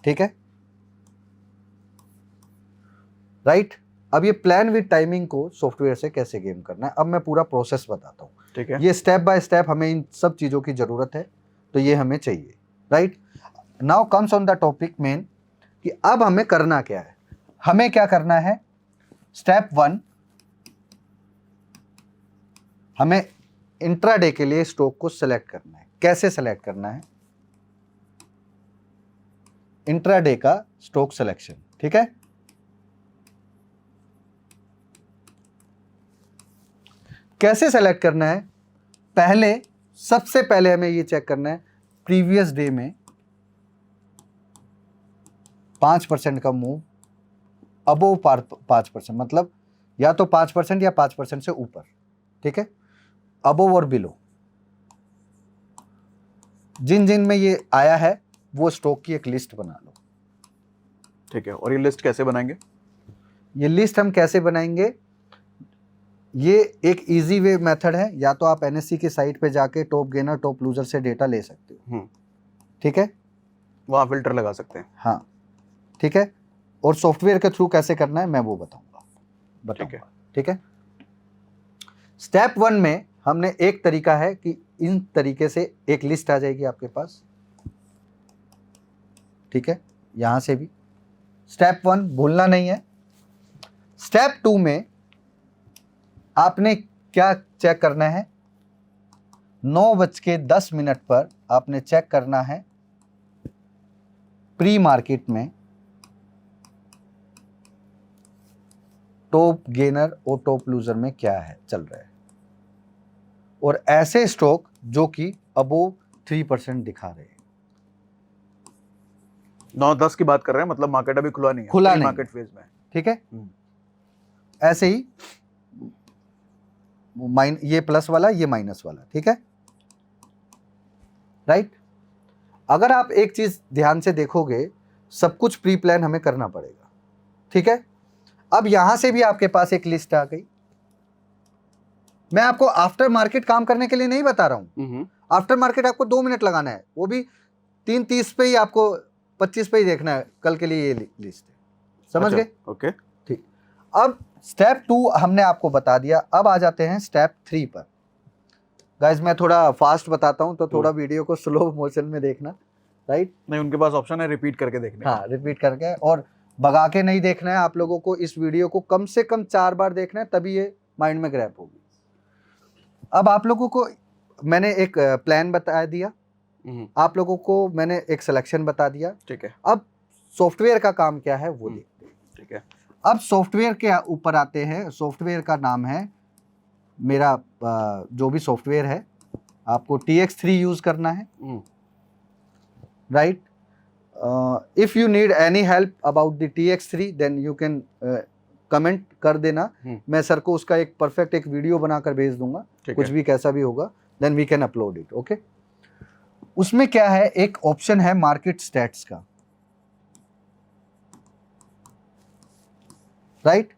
ठीक है, राइट। अब ये प्लान विद टाइमिंग को सॉफ्टवेयर से कैसे गेम करना है, अब मैं पूरा प्रोसेस बताता हूँ। ठीक है। ये स्टेप बाय स्टेप हमें इन सब चीजों की जरूरत है, तो ये हमें चाहिए, right. Now comes on the topic main, कि अब हमें करना क्या है। हमें क्या करना है, स्टेप 1, हमें इंट्राडे के लिए स्टॉक को सिलेक्ट करना है। कैसे सिलेक्ट करना है, इंट्राडे का स्टॉक सिलेक्शन। ठीक है, कैसे सेलेक्ट करना है, सबसे पहले हमें ये चेक करना है, प्रीवियस डे में 5% का मूव, अबोव 5%, मतलब या तो 5% या 5% से ऊपर। ठीक है, अबोव और बिलो, जिन जिन में ये आया है वो स्टॉक की एक लिस्ट बना लो। ठीक है, और ये लिस्ट कैसे बनाएंगे? ये लिस्ट हम कैसे बनाएंगे, ये एक इजी वे मेथड है, या तो आप एनएससी की साइट पे जाके टॉप गेनर टॉप लूजर से डेटा ले सकते हो। ठीक है, वहाँ फिल्टर लगा सकते हैं। हाँ, ठीक है। और सॉफ्टवेयर के थ्रू कैसे करना है मैं वो बताऊंगा। ठीक है। स्टेप 1 में हमने एक तरीका है कि इन तरीके से एक लिस्ट आ जाएगी आपके पास। ठीक है, यहां से भी स्टेप 1 भूलना नहीं है। स्टेप 2 में आपने क्या चेक करना है, 9:10 पर आपने चेक करना है प्री मार्केट में टॉप गेनर और टॉप लूजर में क्या है चल रहा है, और ऐसे स्टॉक जो कि अबोव 3% दिखा रहे हैं। 9-10 की बात कर रहे हैं, मतलब मार्केट अभी खुला नहीं है, खुला नहीं, मार्केट फेज में। ठीक है, ऐसे ही ये प्लस वाला, ये माइनस वाला। ठीक है, राइट। अगर आप एक चीज ध्यान से देखोगे, सब कुछ प्री प्लान हमें करना पड़ेगा। ठीक है, अब यहां से भी आपके पास एक लिस्ट आ गई। मैं आपको आफ्टर मार्केट काम करने के लिए नहीं बता रहा हूं, आफ्टर मार्केट आपको 2 मिनट लगाना है, वो भी 3:30 पे ही, आपको 25 पे ही देखना है कल के लिए। ये लिस्ट है, समझ गए? ओके, ठीक। अब स्टेप 2 हमने आपको बता दिया, अब आ जाते हैं स्टेप 3 पर। गाइस मैं थोड़ा फास्ट बताता हूं, तो थोड़ा वीडियो को स्लो मोशन में देखना, राइट। नहीं, उनके पास ऑप्शन है रिपीट करके देखने। हाँ, रिपीट करके, और भगा के नहीं देखना है आप लोगों को। इस वीडियो को कम से कम 4 बार देखना है, तभी ये माइंड में ग्रैब होगी। अब आप लोगों को मैंने एक प्लान बता दिया, आप लोगों को मैंने एक सिलेक्शन बता दिया। ठीक है, अब सॉफ्टवेयर का काम क्या है वो देखते हैं। ठीक है, अब सॉफ्टवेयर के ऊपर आते हैं। सॉफ्टवेयर का नाम है मेरा, जो भी सॉफ्टवेयर है, आपको TX3 यूज करना है, right. If you need any help about the TX3 then you can comment कर देना, मैं सर को उसका एक परफेक्ट एक वीडियो बनाकर भेज दूंगा, कुछ भी कैसा भी होगा, then we can upload it. Okay, उसमें क्या है, एक ऑप्शन है मार्केट स्टैट्स का, राइट,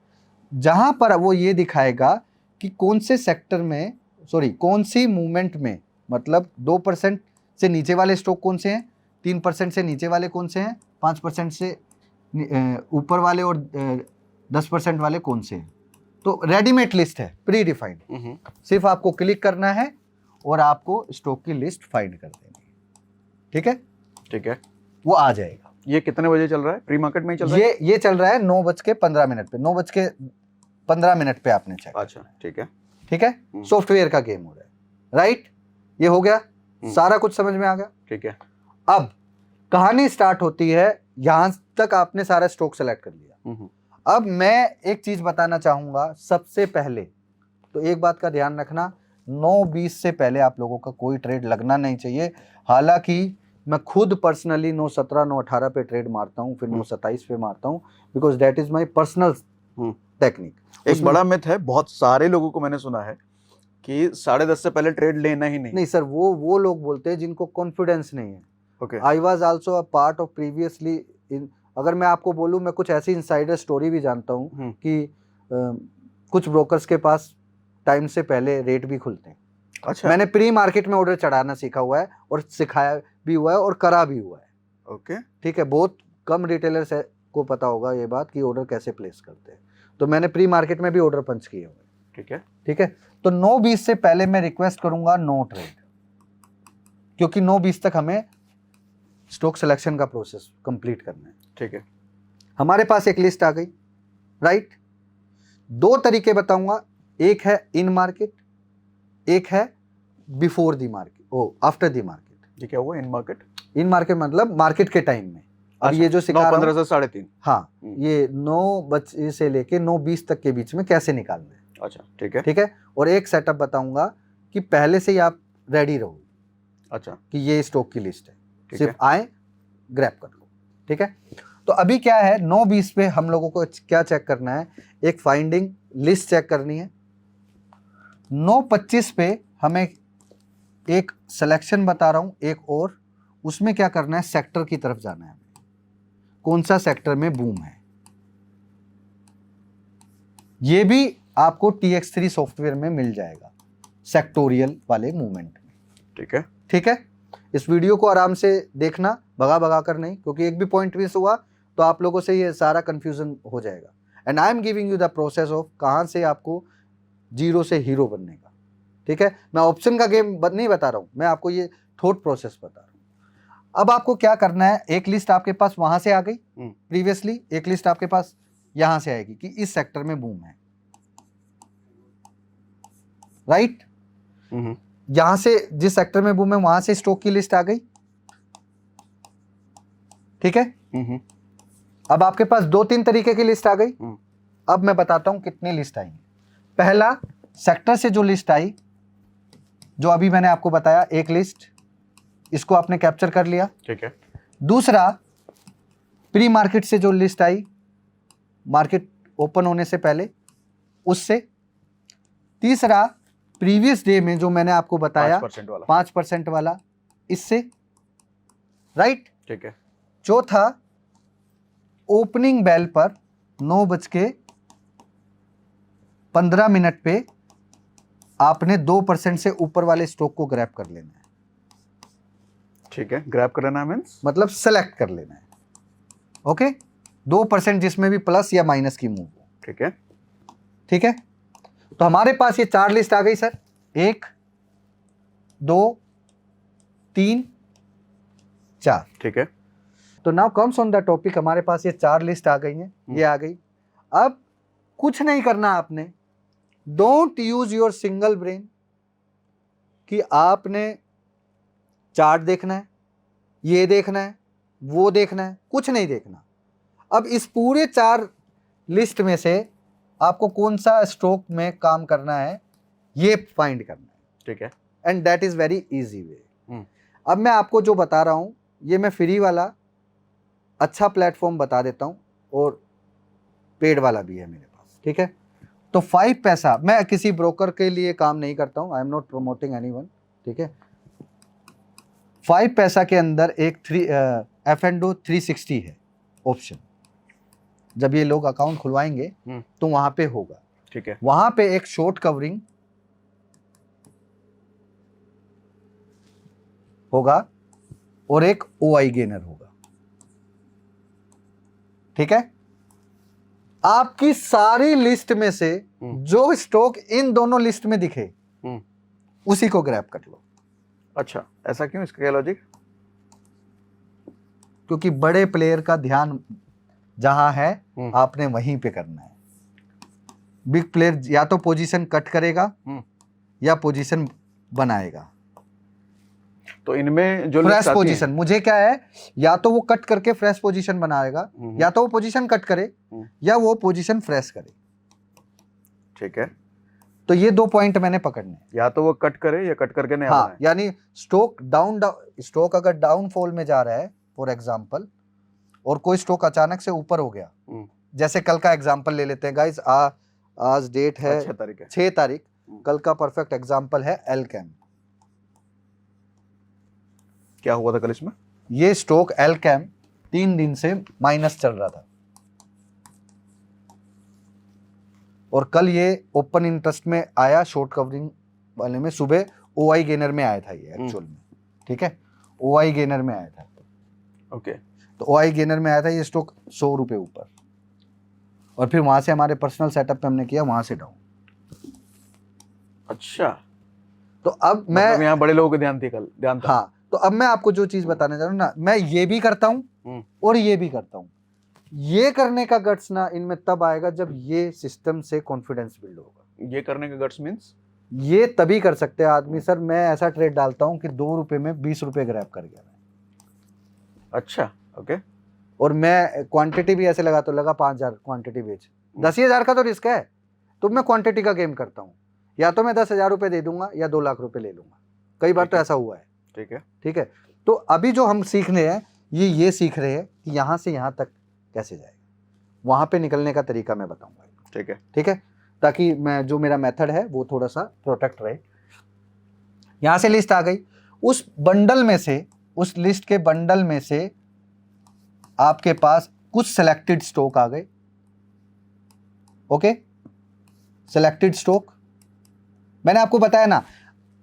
जहां पर वो ये दिखाएगा कि कौन से सेक्टर में, कौन सी मूवमेंट में, मतलब 2% से नीचे वाले स्टॉक कौन से हैं, 3% से नीचे वाले कौन से हैं, 5% से ऊपर वाले, और 10% वाले कौन से हैं। तो रेडीमेड लिस्ट है, प्री डिफाइंड, सिर्फ आपको क्लिक करना है और आपको स्टॉक की लिस्ट फाइंड कर देनी है। ठीक है, ठीक है, वो आ जाएगा। ये कितने बजे चल रहा है? प्री मार्केट में ही चल रहा है? ये चल रहा है 9:15 पे, 9:15 पे आपने चेक। अच्छा, ठीक है, ठीक है, सॉफ्टवेयर का गेम हो रहा है, राइट। ये हो गया, सारा कुछ समझ में आ गया। ठीक है, अब कहानी स्टार्ट होती है, यहां तक आपने सारा स्टॉक सेलेक्ट कर लिया। अब मैं एक चीज बताना चाहूंगा सबसे पहले, तो एक बात का ध्यान रखना, 9:20 से पहले आप लोगों का कोई ट्रेड लगना नहीं चाहिए। हालांकि मैं खुद पर्सनली 9.17 9.18 पे ट्रेड मारता हूँ, फिर 9.27 पे मारता हूँ, because that is my personal technique. एक बड़ा मिथ है, बहुत सारे लोगों को मैंने सुना है कि 10:30 से पहले ट्रेड लेना ही नहीं। नहीं सर, वो लोग बोलते हैं जिनको कॉन्फिडेंस नहीं है। Okay, I was also a part of previously in, अगर मैं आपको बोलूँ, मैं कुछ ऐसी इनसाइडर स्टोरी भी जानता हूँ कि कुछ ब्रोकर्स के पास टाइम से पहले रेट भी खुलते हैं। अच्छा, मैंने प्री मार्केट में ऑर्डर चढ़ाना सीखा हुआ है और सिखाया भी हुआ है और करा भी हुआ है। ओके, ठीक है, बहुत कम रिटेलर्स को पता होगा ये बात कि ऑर्डर कैसे प्लेस करते हैं। तो मैंने प्री मार्केट में भी ऑर्डर पंच किए हुए। ठीक है, ठीक है, तो 9:20 से पहले मैं रिक्वेस्ट करूंगा नो ट्रेड, क्योंकि 9:20 तक हमें स्टॉक सिलेक्शन का प्रोसेस कंप्लीट करना है। ठीक है, हमारे पास एक लिस्ट आ गई, राइट। 2 तरीके बताऊंगा, एक है इन मार्केट, एक है before the market, or after the market. ये क्या हुआ इन मार्केट? इन मार्केट मतलब मार्केट के टाइम में। अब ये जो सिखा रहा 9:15 हूं, से 3:30। हाँ, ये 9 बजे से लेके 9:20 तक के बीच में कैसे निकालना है। अच्छा, ठीक है, ठीक है, और एक सेटअप बताऊंगा कि पहले से ही आप रेडी रहो। अच्छा, कि ये स्टॉक की लिस्ट है, ठीक सिर्फ है, आए ग्रैब कर लो। ठीक है, तो अभी क्या है, 9:20 पे हम लोगों को क्या चेक करना है, एक फाइंडिंग लिस्ट चेक करनी है। 9:25 पे हमें एक सिलेक्शन बता रहा हूं एक, और उसमें क्या करना है, सेक्टर की तरफ जाना है, कौन सा सेक्टर में बूम है। ये भी आपको TX3 सॉफ्टवेयर में मिल जाएगा, सेक्टोरियल वाले मूवमेंट में। ठीक है, ठीक है, इस वीडियो को आराम से देखना, भगा कर नहीं, क्योंकि एक भी पॉइंट मिस हुआ तो आप लोगों से ये सारा कंफ्यूजन हो जाएगा। And I am giving you the process of कहां से आपको जीरो से हीरो बनने का। ठीक है, मैं ऑप्शन का गेम नहीं बता रहा हूं, मैं आपको ये थॉट प्रोसेस बता रहा हूं। अब आपको क्या करना है, एक लिस्ट आपके पास वहां से आ गई प्रीवियसली, एक लिस्ट आपके पास यहां से आएगी कि इस सेक्टर में बूम है, राइट। यहां से जिस सेक्टर में बूम है वहां से स्टॉक की लिस्ट आ गई। ठीक है, अब आपके पास 2-3 तरीके की लिस्ट आ गई। अब मैं बताता हूं कितनी लिस्ट आई। पहला, सेक्टर से जो लिस्ट आई, जो अभी मैंने आपको बताया, एक लिस्ट, इसको आपने कैप्चर कर लिया। ठीक है, दूसरा, प्री मार्केट से जो लिस्ट आई, मार्केट ओपन होने से पहले, उससे। तीसरा, प्रीवियस डे में जो मैंने आपको बताया 5% वाला, इससे, राइट। ठीक है, चौथा, ओपनिंग बेल पर 9:15 पे आपने 2% से ऊपर वाले स्टॉक को ग्रैब कर लेना है। ठीक है, ग्रैब कर लेना मींस मतलब सेलेक्ट कर लेना है। ओके, 2% जिसमें भी प्लस या माइनस की मूव हो। ठीक है, ठीक है, तो हमारे पास ये 4 लिस्ट आ गई सर, 1 2 3 4। ठीक है, तो now comes on the topic, हमारे पास ये 4 लिस्ट आ गई हैं, ये आ गई। अब कुछ नहीं करना आपने, don't use your single brain कि आपने चार्ट देखना है, ये देखना है, वो देखना है, कुछ नहीं देखना। अब इस पूरे 4 लिस्ट में से आपको कौन सा स्टॉक में काम करना है, ये फाइंड करना है। ठीक है, and that is very easy way. अब मैं आपको जो बता रहा हूं, ये मैं फ्री वाला अच्छा प्लेटफॉर्म बता देता हूं, और पेड वाला भी है मेरे पास। ठीक है, तो 5 पैसा, मैं किसी ब्रोकर के लिए काम नहीं करता हूं, I am not promoting anyone. ठीक है, 5 पैसा के अंदर एक F&O 360 है ऑप्शन, जब ये लोग अकाउंट खुलवाएंगे तो वहां पे होगा। ठीक है, वहां पे एक शॉर्ट कवरिंग होगा और एक OI गेनर होगा। ठीक है, आपकी सारी लिस्ट में से जो स्टॉक इन दोनों लिस्ट में दिखे उसी को ग्रैब कर लो। अच्छा, ऐसा क्यों, इसका क्या लॉजिक? क्योंकि बड़े प्लेयर का ध्यान जहां है आपने वहीं पे करना है। बिग प्लेयर या तो पोजीशन कट करेगा या पोजीशन बनाएगा। तो इनमें जो फ्रेश पोजीशन, मुझे क्या है, या तो वो कट करके फ्रेश पोजीशन बनाएगा, या तो वो पोजीशन कट करे या वो पोजीशन फ्रेश करे। ठीक है, तो ये 2 पॉइंट मैंने पकड़ने हैं। या तो वो कट करे या कट करके नया हाँ, बनाए। यानी स्टॉक अगर डाउनफॉल में जा रहा है फॉर एग्जांपल, और कोई स्टॉक अचानक से ऊपर हो गया, जैसे कल का एग्जांपल ले लेते हैं गाइस, आज डेट है 6 तारीख है। 6 तारीख, कल का परफेक्ट एग्जांपल है एलकेम। क्या हुआ था कल इसमें? ये स्टॉक एलकेम 3 दिन से माइनस चल रहा था, और कल ये ओपन इंटरेस्ट में आया, शॉर्ट कवरिंग वाले में, सुबह ओआई गेनर में आया था ये एक्चुअल में, ठीक है, ओआई गेनर में आया था। ओके, तो ओआई गेनर में आया था ये स्टॉक 100 रुपये ऊपर, और फिर वहां से हमारे पर्सनल सेटअप पे हमने किया, वहां से डाउन। अच्छा, तो अब मैं मतलब यहाँ बड़े लोगों को ध्यान था। हाँ, तो अब मैं आपको जो चीज बताने जा रहा हूँ ना, मैं ये भी करता हूँ और ये भी करता हूँ। ये करने का गट्स ना इनमें तब आएगा जब ये सिस्टम से कॉन्फिडेंस बिल्ड होगा। ये करने का गट्स मींस ये तभी कर सकते हैं आदमी, सर मैं ऐसा ट्रेड डालता हूँ कि 2 रुपए में 20 रुपए ग्रैब कर गया मैं। अच्छा, ओके। और मैं क्वांटिटी भी ऐसे लगा 5,000 क्वांटिटी बेच, 10,000 का तो रिस्क है, तो मैं क्वांटिटी का गेम करता हूँ, या तो मैं 10,000 रुपये दे दूंगा या 2 लाख रुपए ले लूंगा। कई बार तो ऐसा हुआ है। ठीक है, ठीक है। तो अभी जो हम सीख रहे हैं, ये सीख रहे हैं कि यहाँ से यहाँ तक कैसे जाएगा, वहां पे निकलने का तरीका मैं बताऊंगा। ठीक है, ठीक है, ताकि मैं जो मेरा मेथड है वो थोड़ा सा प्रोटेक्ट रहे। यहां से लिस्ट आ गई, उस बंडल में से, उस लिस्ट के बंडल में से आपके पास कुछ सिलेक्टेड स्टॉक आ गए। ओके, सिलेक्टेड स्टॉक मैंने आपको बताया ना,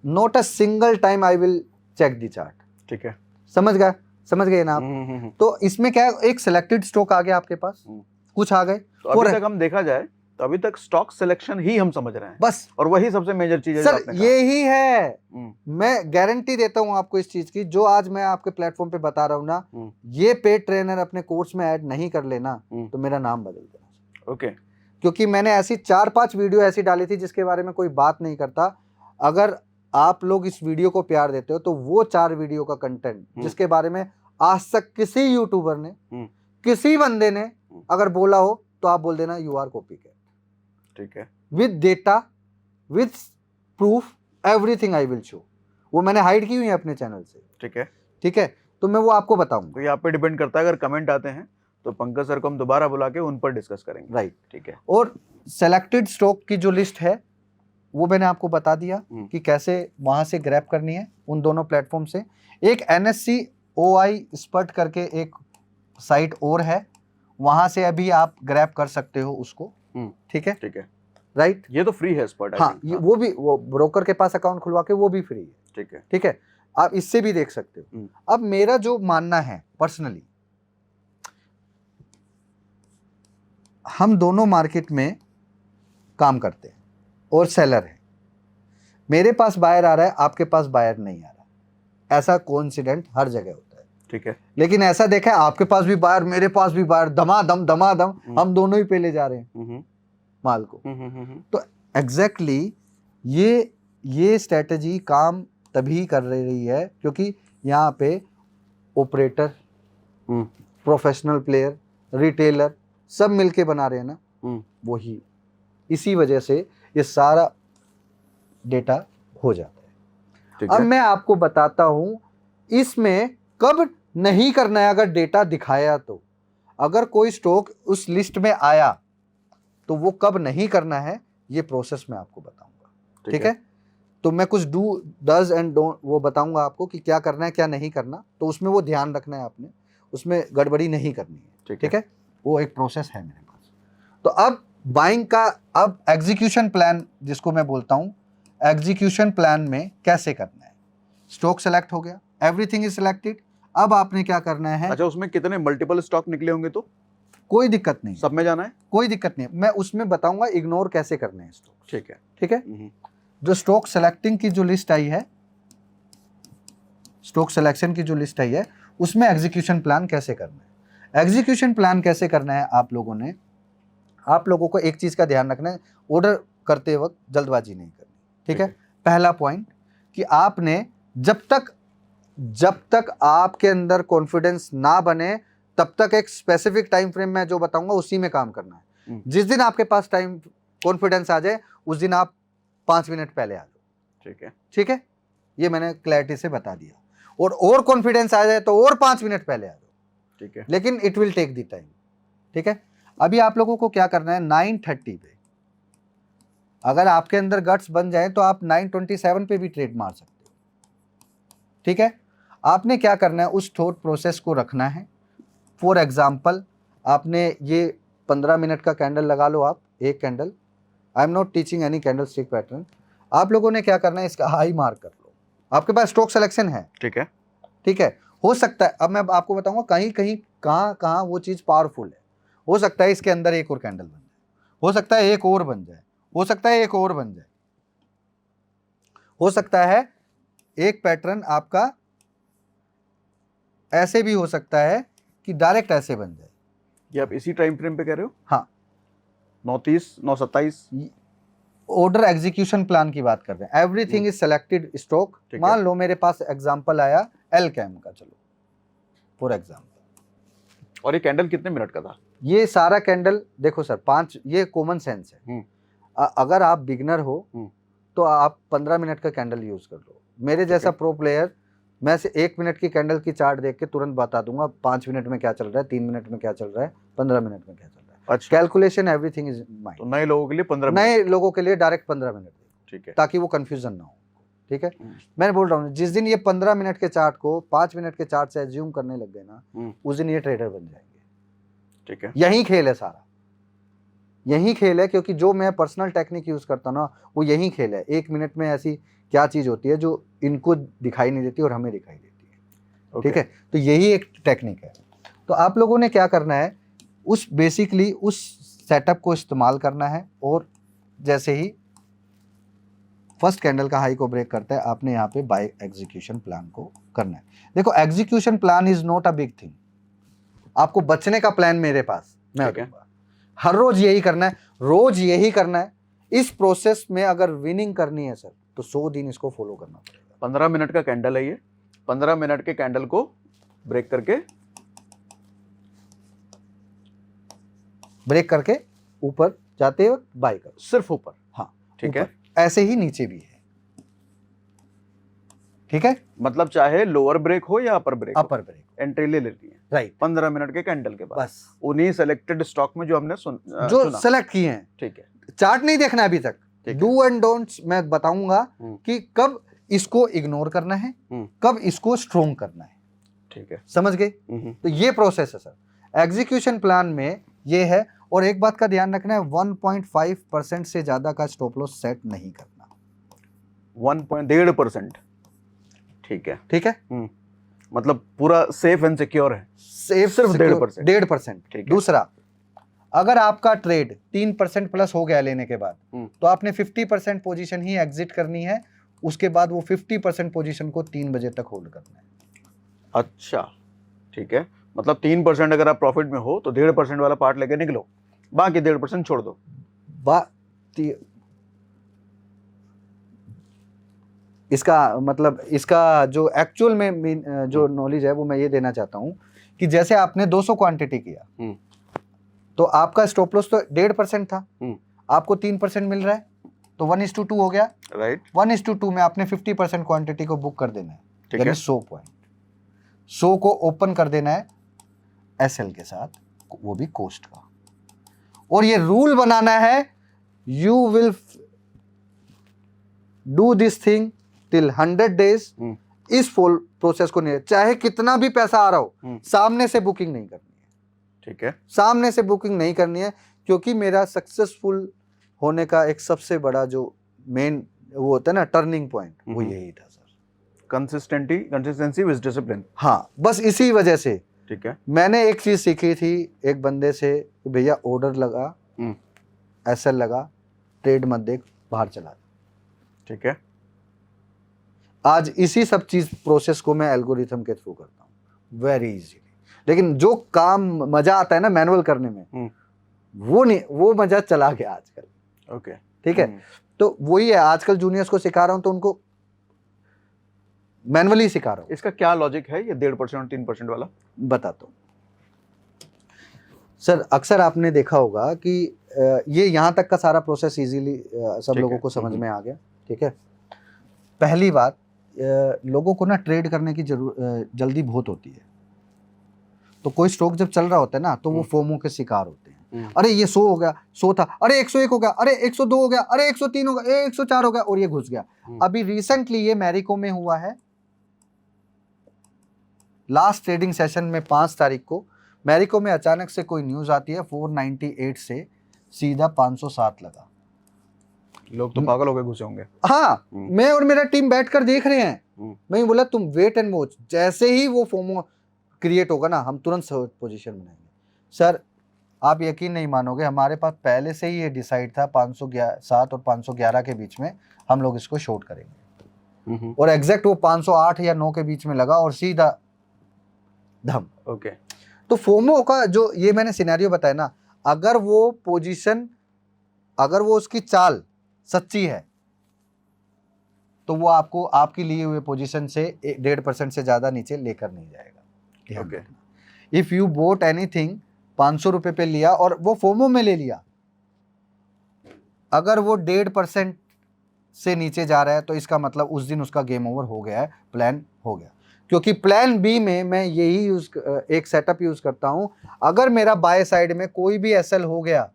not a single time I will check the chart. ठीक है, समझ गए ना आप? तो इसमें क्या है, एक सिलेक्टेड स्टॉक आ गया आपके पास, कुछ आ गए। तो अभी तक हम देखा जाए तो अभी तक स्टॉक सिलेक्शन ही हम समझ रहे हैं बस, और वही सबसे मेजर चीज है। सर यही है, मैं गारंटी देता हूं आपको इस चीज की, जो आज मैं आपके प्लेटफॉर्म पे बता रहा हूं ना, ये पेड ट्रेनर अपने कोर्स में ऐड नहीं कर लेना तो मेरा नाम बदल देना। ओके, क्योंकि मैंने ऐसी 4-5 वीडियो ऐसी डाली थी जिसके बारे में कोई बात नहीं करता। अगर आप लोग इस वीडियो को प्यार देते हो तो वो 4 वीडियो का कंटेंट जिसके बारे में आज तक किसी यूट्यूबर ने, किसी बंदे ने अगर बोला हो तो आप बोल देना यू आर कॉपी कैट। ठीक है, with data, with proof, everything I will show. वो मैंने हाइड की हुई है अपने चैनल से। ठीक है, ठीक है, तो मैं वो आपको बताऊंगा। तो ये आप पे डिपेंड करता है, अगर कमेंट आते हैं तो पंकज सर को हम दोबारा बुला के उन पर डिस्कस करेंगे। राइट, ठीक है। और सेलेक्टेड स्टॉक की जो लिस्ट है वो मैंने आपको बता दिया कि कैसे वहां से ग्रैब करनी है, उन दोनों प्लेटफॉर्म से। एक NSE OI स्पर्ट करके एक साइट और है, वहां से अभी आप ग्रैब कर सकते हो उसको। ठीक है, ठीक है, राइट। ये तो फ्री है स्पर्ट। हाँ, वो भी, वो ब्रोकर के पास अकाउंट खुलवा के वो भी फ्री है। ठीक है, ठीक है, आप इससे भी देख सकते हो। अब मेरा जो मानना है पर्सनली, हम दोनों मार्केट में काम करते हैं और सेलर है। मेरे पास बायर आ रहा है, आपके पास बायर नहीं आ रहा, ऐसा कोइंसिडेंट हर जगह होता है। ठीक है, लेकिन ऐसा देखा है आपके पास भी बायर, मेरे पास भी बायर, दमादम हम दोनों ही पे ले जा रहे हैं माल को। तो एग्जैक्टली ये स्ट्रेटजी काम तभी कर रही है क्योंकि यहाँ पे ऑपरेटर, प्रोफेशनल प्लेयर, रिटेलर सब मिलके बना रहे हैं ना, वही इसी वजह से ये सारा डेटा हो जाता है। अब मैं आपको बताता हूं इसमें कब नहीं करना है। अगर डेटा दिखाया तो, अगर कोई स्टॉक उस लिस्ट में आया तो वो कब नहीं करना है, ये प्रोसेस मैं आपको बताऊंगा। ठीक है, तो मैं कुछ डज एंड डोंट वो बताऊंगा आपको कि क्या करना है क्या नहीं करना, तो उसमें वो ध्यान रखना है आपने, उसमें गड़बड़ी नहीं करनी है। ठीक है, वो एक प्रोसेस है मेरे पास। तो अब बाइंग का, अब एग्जीक्यूशन प्लान जिसको मैं बोलता हूं, एग्जीक्यूशन प्लान में कैसे करना है। स्टॉक सेलेक्ट हो गया, एवरीथिंग इज सिलेक्टेड, अब आपने क्या करना है। अच्छा, उसमें कितने मल्टीपल स्टॉक निकले होंगे तो कोई दिक्कत नहीं, सब में जाना है, कोई दिक्कत नहीं, मैं उसमें बताऊंगा इग्नोर कैसे करने हैं स्टॉक। ठीक है, ठीक है। जो स्टॉक सेलेक्टिंग की जो लिस्ट आई है, स्टॉक सिलेक्शन की जो लिस्ट आई है, उसमें एग्जीक्यूशन प्लान कैसे करना है। एग्जीक्यूशन प्लान कैसे करना है, आप लोगों को एक चीज का ध्यान रखना है, ऑर्डर करते वक्त जल्दबाजी नहीं करनी। ठीक है, पहला पॉइंट कि आपने जब तक आपके अंदर कॉन्फिडेंस ना बने तब तक एक स्पेसिफिक टाइम फ्रेम में जो बताऊंगा उसी में काम करना है। जिस दिन आपके पास टाइम कॉन्फिडेंस आ जाए उस दिन आप 5 मिनट पहले आ जाओ। ठीक है, ठीक है, ये मैंने क्लैरिटी से बता दिया। और कॉन्फिडेंस आ जाए तो और 5 मिनट पहले आ जाओ। ठीक है, लेकिन it will take the time. ठीक है, अभी आप लोगों को क्या करना है, 9:30 पे अगर आपके अंदर गट्स बन जाए तो आप 9:27 पे भी ट्रेड मार सकते हो। ठीक है, आपने क्या करना है, उस थॉट प्रोसेस को रखना है। फॉर एग्जाम्पल, आपने ये 15 मिनट का कैंडल लगा लो, आप एक candle, I am not teaching any candle stick pattern. आप लोगों ने क्या करना है, इसका हाई मार्क कर लो। आपके पास स्टॉक सिलेक्शन है, ठीक है, ठीक है, हो सकता है, अब मैं आपको बताऊंगा कहीं कहीं कहाँ कहाँ वो चीज़ पावरफुल है। हो सकता है इसके अंदर एक और कैंडल बन जाए, हो सकता है एक और बन जाए, हो सकता है एक और बन जाए, हो सकता है एक पैटर्न आपका ऐसे भी हो सकता है कि डायरेक्ट ऐसे बन जाए। ये आप इसी टाइम फ्रेम पे कह रहे हो? हाँ, 9:30, 9:27। ऑर्डर एग्जीक्यूशन प्लान की बात कर रहे हैं। Everything is selected stock. मान लो मेरे पास एग्जांपल आया एल कैम का, चलो फॉर एग्जांपल, और ये कैंडल कितने मिनट का था? ये सारा कैंडल देखो सर 5, ये कॉमन सेंस है। अगर आप बिगनर हो तो आप 15 मिनट का कैंडल यूज कर लो। मेरे जैसा प्रो प्लेयर, मैं से 1 मिनट की कैंडल की चार्ट देख के तुरंत बता दूंगा 5 मिनट में क्या चल रहा है, 3 मिनट में क्या चल रहा है, 15 मिनट में क्या चल रहा है। अच्छा, कैलकुलेशन एवरीथिंग इज माइंड। तो नए लोगों के लिए 15 मिनट, नए लोगों के लिए डायरेक्ट 15 मिनट, ठीक है, ताकि वो कंफ्यूजन ना हो। ठीक है, मैंने बोल रहा हूँ जिस दिन ये 15 मिनट के चार्ट को 5 मिनट के चार्ट से एज्यूम करने लग गए ना, उस दिन ये ट्रेडर बन जाएंगे। ठीक है, यही खेल है सारा, यही खेल है, क्योंकि जो मैं पर्सनल टेक्निक यूज करता हूँ ना, वो यही खेल है। 1 मिनट में ऐसी क्या चीज होती है जो इनको दिखाई नहीं देती और हमें दिखाई देती है। ठीक है, तो यही एक टेक्निक है। तो आप लोगों ने क्या करना है, उस बेसिकली उस सेटअप को इस्तेमाल करना है, और जैसे ही फर्स्ट कैंडल का हाई को ब्रेक करता है, आपने यहाँ पे बाय एग्जीक्यूशन प्लान को करना है। देखो, execution plan is not a big thing. आपको बचने का प्लान मेरे पास मैं दूंगा। हर रोज यही करना है, रोज यही करना है। इस प्रोसेस में अगर विनिंग करनी है सर, तो 100 दिन इसको फॉलो करना पड़ेगा। 15 मिनट का कैंडल है ये। 15 मिनट के कैंडल को ब्रेक करके ऊपर जाते वक्त बाय करो, सिर्फ ऊपर। हाँ, ठीक है, ऐसे ही नीचे भी है। ठीक है, मतलब चाहे लोअर ब्रेक हो या अपर ब्रेक, एंट्री ले लेती है। राइट, 15 मिनट के कैंडल के बाद बस उन्हीं सेलेक्टेड स्टॉक में जो हमने जो सेलेक्ट किए हैं। ठीक है, चार्ट नहीं देखना अभी तक, डू एंड डोंट्स मैं बताऊंगा कि कब इसको इग्नोर करना है, कब इसको स्ट्रोंग करना है। ठीक है, समझ गए? तो ये प्रोसेस है सर एग्जीक्यूशन प्लान में, ये है। और एक बात का ध्यान रखना है, 1.5% से ज्यादा का स्टॉप लॉस सेट नहीं करना। 1.5%। ठीक है, ठीक है, मतलब पूरा सेफ एंड सिक्योर है। सेफ सिर्फ 1.5%। 1.5%। दूसरा, अगर आपका ट्रेड 3% प्लस हो गया लेने के बाद, तो आपने 50% पोजीशन ही एग्जिट करनी है। उसके बाद वो 50% पोजीशन को 3 बजे तक होल्ड करना है। अच्छा, ठीक है, मतलब 3% अगर आप प्रॉफिट में हो तो 1.5% वाला पार्ट लेके निकलो, बाकी 1.5% छोड़ दो। इसका मतलब, इसका जो एक्चुअल में जो नॉलेज है वो मैं ये देना चाहता हूँ कि जैसे आपने 200 क्वांटिटी किया, तो आपका स्टॉप लॉस तो 1.5% था, आपको 3% मिल रहा है, तो 1:2 हो गया। राइट, 1:2 में आपने 50% क्वांटिटी को बुक कर देना है, यानी 100 पॉइंट। 100 को ओपन कर देना है एसएल के साथ, वो भी कोस्ट का। और ये रूल बनाना है, you will do this thing till 100 days. इस फुल प्रोसेस को नहीं, चाहे कितना भी पैसा आ रहा हो, सामने से बुकिंग नहीं करनी है। ठीक है, सामने से बुकिंग नहीं करनी है, क्योंकि मेरा सक्सेसफुल होने का एक सबसे बड़ा जो मेन वो होता है ना टर्निंग पॉइंट, वो यही था सर। Consistency with discipline. हाँ, बस इसी वजह से। ठीक है, मैंने एक चीज सीखी थी एक बंदे से, भैया ऑर्डर लगा, एसएल लगा, ट्रेड मत देख, बाहर चला। ठीक है, आज इसी सब चीज प्रोसेस को मैं एल्गोरिथम के थ्रू करता हूँ, वेरी इजीली। लेकिन जो काम मजा आता है ना मैनुअल करने में, वो नहीं, वो मजा चला गया आजकल। ओके, ठीक है, तो वही है, आजकल जूनियर्स को सिखा रहा हूँ तो उनको मैनुअली सिखा रहा हूँ। इसका क्या लॉजिक है ये 1.5% और 3% वाला? बताता हूँ सर अक्सर आपने देखा होगा कि ये यहाँ तक का सारा प्रोसेस इजीली सब ठीक लोगों है। को समझ में आ गया, ठीक है। पहली बात, लोगों को ना ट्रेड करने की जल्दी बहुत होती है। तो कोई स्टॉक जब चल रहा होता है ना तो वो फोमो के शिकार होते हैं। अरे ये 100 हो गया, 100 था, अरे 101 हो गया, अरे 102 हो गया, अरे 103 हो गया, 104 हो गया और ये घुस गया। अभी रिसेंटली ये मैरिको में हुआ है, लास्ट ट्रेडिंग सेशन में 5 तारीख को मैरिको में अचानक से कोई न्यूज आती है, 498 से सीधा 507 लगा। लोग तो पागल हो गए घुसे होंगे। हाँ, मैं और मेरा टीम बैठकर देख रहे हैं। मैं बोला तुम वेट एंड वॉच, जैसे ही वो फोमो क्रिएट होगा ना हम तुरंत पोजीशन बनाएंगे। सर आप यकीन नहीं मानोगे, हमारे पास पहले से ही ये डिसाइड था 507 और 511 के बीच में हम लोग इसको शॉर्ट करेंगे। और एग्जैक्ट वो 508 या 9 के बीच में लगा और सीधा धम। ओके। तो फोमो का जो ये मैंने सिनेरियो बताया ना, अगर वो पोजीशन, अगर वो उसकी चाल सच्ची है तो वो आपको आपकी लिए हुए पोजीशन से 1.5% से ज्यादा नीचे लेकर नहीं जाएगा। Okay. If you boat anything 500 रुपए पे लिया और वो फोमो में ले लिया, अगर वो 1.5% से नीचे जा रहा है तो इसका मतलब उस दिन उसका गेम ओवर हो गया है, प्लान हो गया। क्योंकि प्लान बी में मैं यही एक सेटअप यूज करता हूं, अगर मेरा बाय साइड में कोई भी एसएल हो गया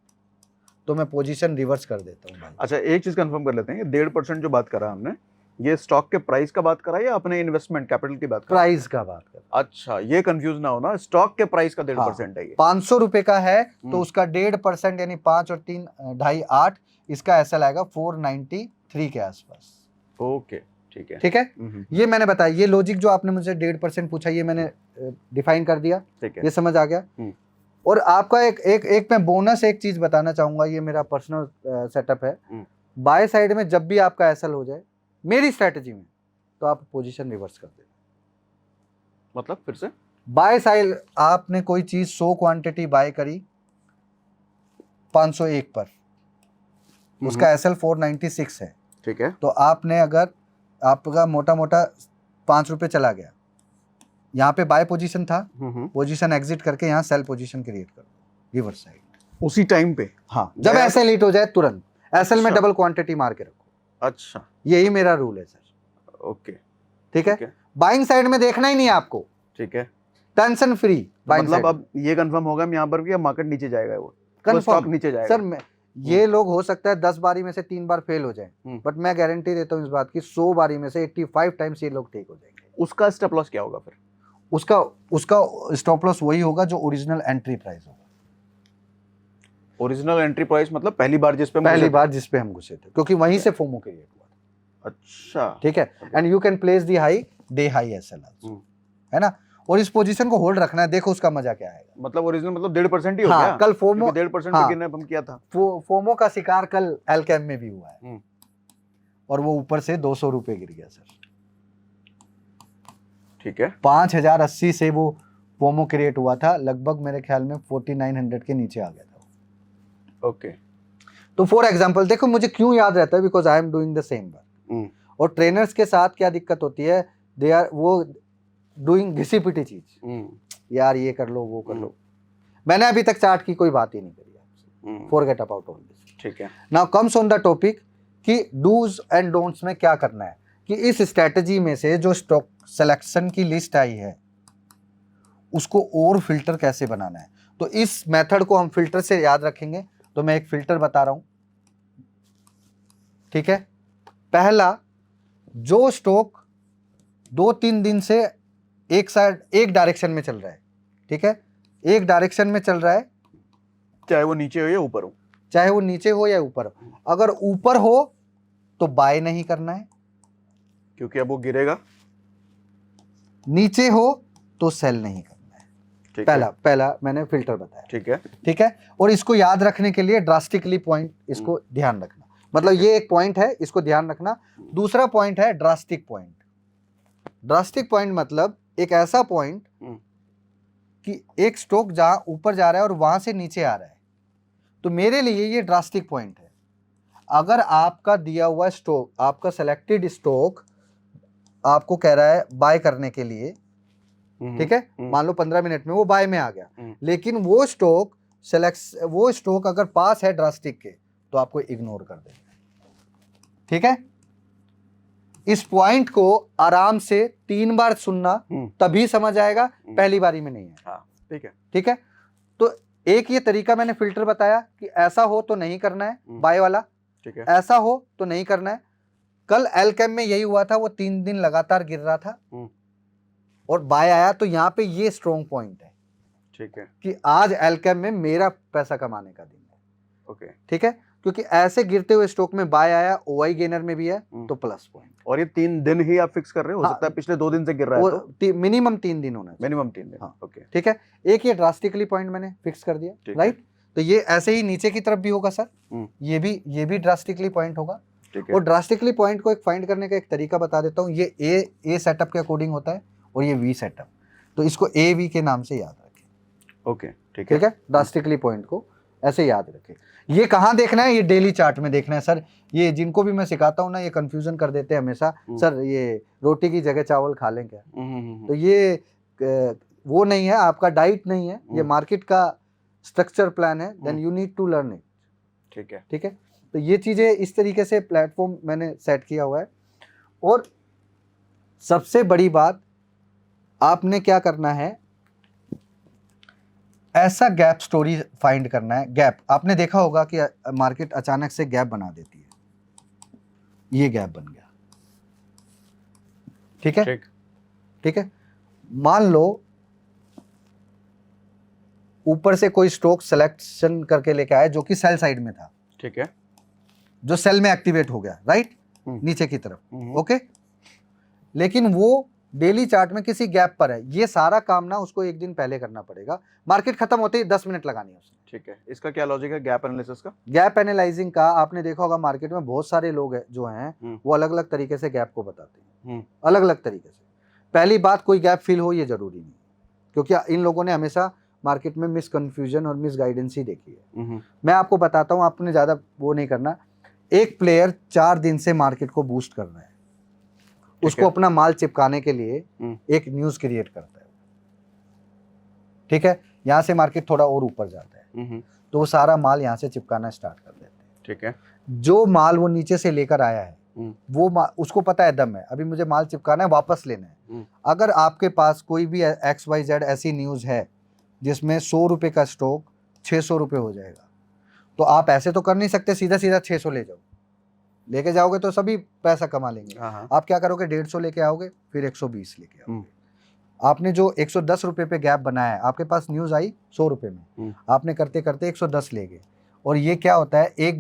तो मैं पोजीशन रिवर्स कर देता हूं। अच्छा एक चीज कंफर्म कर लेते हैं, 1.5% जो बात करा हमने, ये स्टॉक के प्राइस का बात करा या अपने इन्वेस्टमेंट कैपिटल की बात करा? प्राइस का बात कर। अच्छा ये कंफ्यूज ना होना, स्टॉक के प्राइस का 1.5% है ये। 500 रुपए का है तो उसका 1.5% यानी 5 और 3 2.5 8, इसका एसएल आएगा 493 के आसपास। ओके ठीक है। ठीक है, ये मैंने बताया, ये लॉजिक जो आपने मुझे 1.5% पूछा ये मैंने डिफाइन कर दिया, ये समझ आ गया। और आपका एक मैं बोनस एक चीज बताना चाहूंगा, ये मेरा पर्सनल सेटअप है। बाय साइड में जब भी आपका एसएल हो जाए मेरी स्ट्रेटजी में, तो आप पोजीशन रिवर्स कर देना। मतलब फिर से बाय साइड आपने कोई चीज 100 क्वांटिटी बाय करी 501 पर, उसका एसएल 496 है, ठीक है। तो आपने अगर आपका मोटा मोटा 5 रुपए चला गया, यहाँ पे बाय पोजीशन था, पोजीशन एग्जिट करके यहाँ सेल पोजीशन क्रिएट कर दो रिवर्स साइड उसी टाइम पे। हाँ, जब एसएल हिट हो जाए तुरंत एसएल में डबल क्वांटिटी मार के रखो। अच्छा यही मेरा रूल है सर। ओके ठीक है, बाइंग साइड में देखना ही नहीं है आपको, ठीक है, टेंशन फ्री। मतलब अब ये कंफर्म होगा यहाँ पर कि मार्केट नीचे जाएगा, वो स्टॉक नीचे जाएगा। सर ये लोग हो सकता है 10 बारी में से 3 बार फेल हो जाए, बट मैं गारंटी देता हूँ इस बात की 100 बारी में से 85 टाइम्स ये लोग ठीक हो जाएंगे। उसका स्टॉप लॉस क्या होगा फिर? उसका स्टॉप लॉस वही होगा जो ओरिजिनल एंट्री प्राइस होगा। ओरिजिनल एंट्री प्राइस मतलब पहली बार जिस पे हम घुसे थे, क्योंकि वहीं से फोमो क्रिएट हुआ। अच्छा ठीक है, and you can place the high day high SL, है ना, और इस पोजीशन को होल्ड रखना है। देखो उसका मजा क्या आएगा। मतलब ओरिजिनल मतलब 1.5% ही हो हाँ, गया कल फोमो 1.5% पे गिरने हम किया था। फोमो का शिकार कल एलकेम में भी हुआ है और वो ऊपर से 200 रुपए गिर गया सर। ठीक है, 5080 से वो फोमो क्रिएट हुआ था, लगभग मेरे ख्याल में 4900 के नीचे आ गया था। ओके, तो फॉर एग्जांपल देखो मुझे क्यों याद रहता है, because I am doing the same work. और ट्रेनर्स के साथ क्या दिक्कत होती है, दे आर वो डूइंग घिसी पिटी चीज, यार ये कर लो वो कर लो। मैंने अभी तक चार्ट की कोई बात ही नहीं करी आपसे, फॉरगेट अबाउट ऑल दिस। ठीक है, now comes on the topic कि डूज एंड डोंट्स में क्या करना है, कि इस स्ट्रेटजी में से जो स्टॉक सिलेक्शन की लिस्ट आई है उसको और फिल्टर कैसे बनाना है। तो इस मेथड को हम फिल्टर से याद रखेंगे। तो मैं एक फिल्टर बता रहा हूं, ठीक है। पहला, जो स्टॉक 2-3 दिन से एक साइड एक डायरेक्शन में चल रहा है, ठीक है, एक डायरेक्शन में चल रहा है, चाहे वो नीचे हो या ऊपर हो, चाहे वो नीचे हो या ऊपर हो। अगर ऊपर हो तो बाय नहीं करना है, क्योंकि अब वो गिरेगा। नीचे हो तो सेल नहीं करना है। पहला मैंने फिल्टर बताया। ठीक है, ठीक है, और इसको याद रखने के लिए ड्रास्टिकली पॉइंट, इसको ध्यान रखना, मतलब ये एक पॉइंट है, इसको ध्यान रखना। दूसरा पॉइंट है ड्रास्टिक पॉइंट। ड्रास्टिक पॉइंट मतलब एक ऐसा पॉइंट कि एक स्टॉक जहां ऊपर जा रहा है और वहां से नीचे आ रहा है, तो मेरे लिए ये ड्रास्टिक पॉइंट है। अगर आपका दिया हुआ स्टॉक, आपका सेलेक्टेड स्टॉक आपको कह रहा है बाय करने के लिए, ठीक है, मान लो 15 मिनट में वो बाय में आ गया, लेकिन वो स्टॉक वो स्टॉक अगर पास है ड्रास्टिक के तो आपको इग्नोर कर देना है, ठीक है। इस पॉइंट को आराम से 3 बार सुनना, तभी समझ आएगा, पहली बारी में नहीं है। हाँ, ठीक है, ठीक है। तो एक ये तरीका मैंने फिल्टर बताया कि ऐसा हो तो नहीं करना है बाय वाला, ठीक है, ऐसा हो तो नहीं करना है। कल एलकेम में यही हुआ था, वो 3 दिन लगातार गिर रहा था और बाय आया, तो यहाँ पे ये स्ट्रॉन्ग पॉइंट है, ठीक है, कि आज एलकेम में मेरा पैसा कमाने का दिन है। ओके, ठीक है, क्योंकि ऐसे गिरते हुए स्टॉक में बाय आया, ओआई गेनर में भी है, तो प्लस पॉइंट। और ये 3 दिन ही आप फिक्स कर रहे हो? हाँ, हो सकता है पिछले 2 दिन से गिर रहा है तो मिनिमम 3 दिन होना चाहिए, मिनिमम 3 दिन। हाँ, ओके, ठीक है। एक ये ड्रास्टिकली पॉइंट मैंने फिक्स कर दिया, राइट। तो ये ऐसे ही नीचे की तरफ भी होगा सर, ये भी ड्रास्टिकली पॉइंट होगा। और ड्रास्टिकली पॉइंट को एक फाइंड करने का एक तरीका बता देता हूँ। ये ए सेटअप के अकॉर्डिंग होता है और ये वी सेटअप, तो इसको ए वी के नाम से याद रखें। ओके, ठीक है, ड्रास्टिकली पॉइंट को ऐसे याद रखें। ये कहाँ देखना है? ये डेली चार्ट में देखना है सर। ये जिनको भी मैं सिखाता हूँ ना, ये कंफ्यूजन कर देते हैं हमेशा, सर ये रोटी की जगह चावल खा लें क्या? तो ये वो नहीं है, आपका डाइट नहीं है, ये मार्केट का स्ट्रक्चर प्लान है, then you need to learn it. ठीक है, ठीक है। तो ये चीजें इस तरीके से प्लेटफॉर्म मैंने सेट किया हुआ है। और सबसे बड़ी बात आपने क्या करना है, ऐसा गैप स्टोरी फाइंड करना है। गैप आपने देखा होगा कि मार्केट अचानक से गैप बना देती है, ये गैप बन गया, ठीक है, ठीक है। मान लो ऊपर से कोई स्टॉक सिलेक्शन करके लेके आया जो कि सेल साइड में था, ठीक है, जो सेल में एक्टिवेट हो गया, राइट, नीचे की तरफ, ओके। लेकिन वो डेली चार्ट में किसी गैप पर है। ये सारा काम ना उसको एक दिन पहले करना पड़ेगा, मार्केट खत्म होते ही 10 मिनट लगानी है उसने। ठीक है, इसका क्या लॉजिक है गैप एनालिसिस का? गैप एनालाइजिंग का आपने देखा होगा, मार्केट में बहुत सारे लोग हैं जो हैं वो अलग अलग तरीके से गैप को बताते हैं, अलग अलग तरीके से। पहली बात, कोई गैप फील हो ये जरूरी नहीं, क्योंकि इन लोगों ने हमेशा मार्केट में मिस कन्फ्यूजन और मिस गाइडेंस ही देखी है। मैं आपको बताता हूँ, आपने ज्यादा वो नहीं करना। एक प्लेयर 4 दिन से मार्केट को बूस्ट कर रहा है, उसको अपना माल चिपकाने के लिए एक न्यूज क्रिएट करता है, ठीक है। यहाँ से मार्केट थोड़ा और ऊपर जाता है, तो वो सारा माल यहाँ से चिपकाना स्टार्ट कर देते हैं, ठीक है। जो माल वो नीचे से लेकर आया है, वो उसको पता है दम है, अभी मुझे माल चिपकाना है, वापस लेना है। अगर आपके पास कोई भी XYZ ऐसी न्यूज है जिसमें 100 रुपए का स्टॉक 600 रुपए हो जाएगा, तो आप ऐसे तो कर नहीं सकते सीधा सीधा 600 ले जाओ। लेके जाओगे तो सभी पैसा कमा लेंगे। आप क्या करोगे, 150 लेके आओगे, फिर 120 लेके आओगे। आपने जो 110 रुपए पे गैप बनाया है, आपके पास न्यूज आई 100 रुपए में, आपने करते करते 110 ले गए। और ये क्या होता है, एक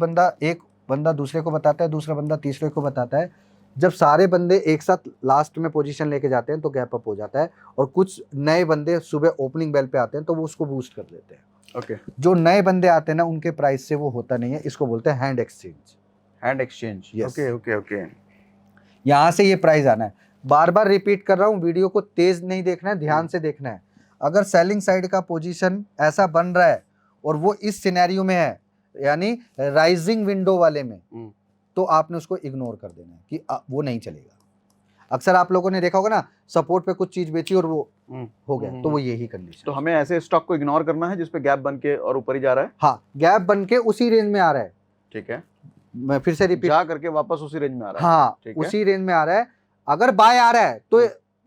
बंदा दूसरे को बताता है, दूसरा बंदा तीसरे को बताता है। जब सारे बंदे एक साथ लास्ट में पोजीशन लेके जाते हैं तो गैप अप हो जाता है। और कुछ नए बंदे सुबह ओपनिंग बेल पे आते हैं तो वो उसको बूस्ट कर देते हैं। ओके, जो नए बंदे आते हैं ना, उनके प्राइस से वो होता नहीं है, इसको बोलते हैं hand exchange. Hand exchange, okay okay okay. यहाँ से ये प्राइस आना है। बार बार रिपीट कर रहा हूँ, वीडियो को तेज नहीं देखना है, ध्यान से देखना है। अगर सेलिंग साइड का पोजीशन ऐसा बन रहा है और वो इस सिनेरियो में है, यानी राइजिंग विंडो वाले में, तो आपने उसको इग्नोर कर देना है कि वो नहीं चलेगा। अक्सर आप लोगों ने देखा होगा ना, सपोर्ट पे कुछ चीज बेची और वो हो गया, तो वो यही कंडीशन। तो हमें ऐसे स्टॉक को इग्नोर करना है जिसपे गैप बन के और ऊपर ही जा रहा है। हाँ, गैप बन के उसी रेंज में आ रहा है, ठीक है। मैं फिर से रिपीट, जा करके वापस उसी रेंज में आ रहा है। हाँ, उसी रेंज में आ रहा है। अगर बाय आ रहा है तो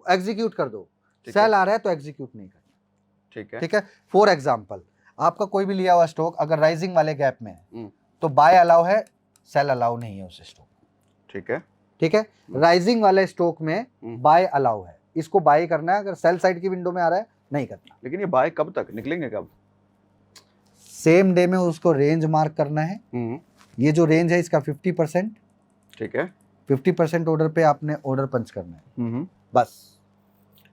एग्जीक्यूट कर दो, सेल आ रहा है तो एग्जीक्यूट नहीं करना, ठीक है, ठीक है। फॉर एग्जांपल, आपका कोई भी लिया हुआ स्टॉक अगर राइजिंग वाले गैप में है तो बाय अलाउ है, सेल अलाउ नहीं है उस स्टॉक, ठीक है, ठीक है। राइजिंग वाले स्टॉक में बाय अलाउ है, इसको बाय करना है। अगर सेल साइड की विंडो में आ रहा है नहीं करना। लेकिन ये बाय कब तक निकलेंगे, कब? सेम डे में उसको रेंज मार्क करना है। ये जो रेंज है इसका 50%, ठीक है। 50% ऑर्डर पे आपने ऑर्डर पंच करना है, बस।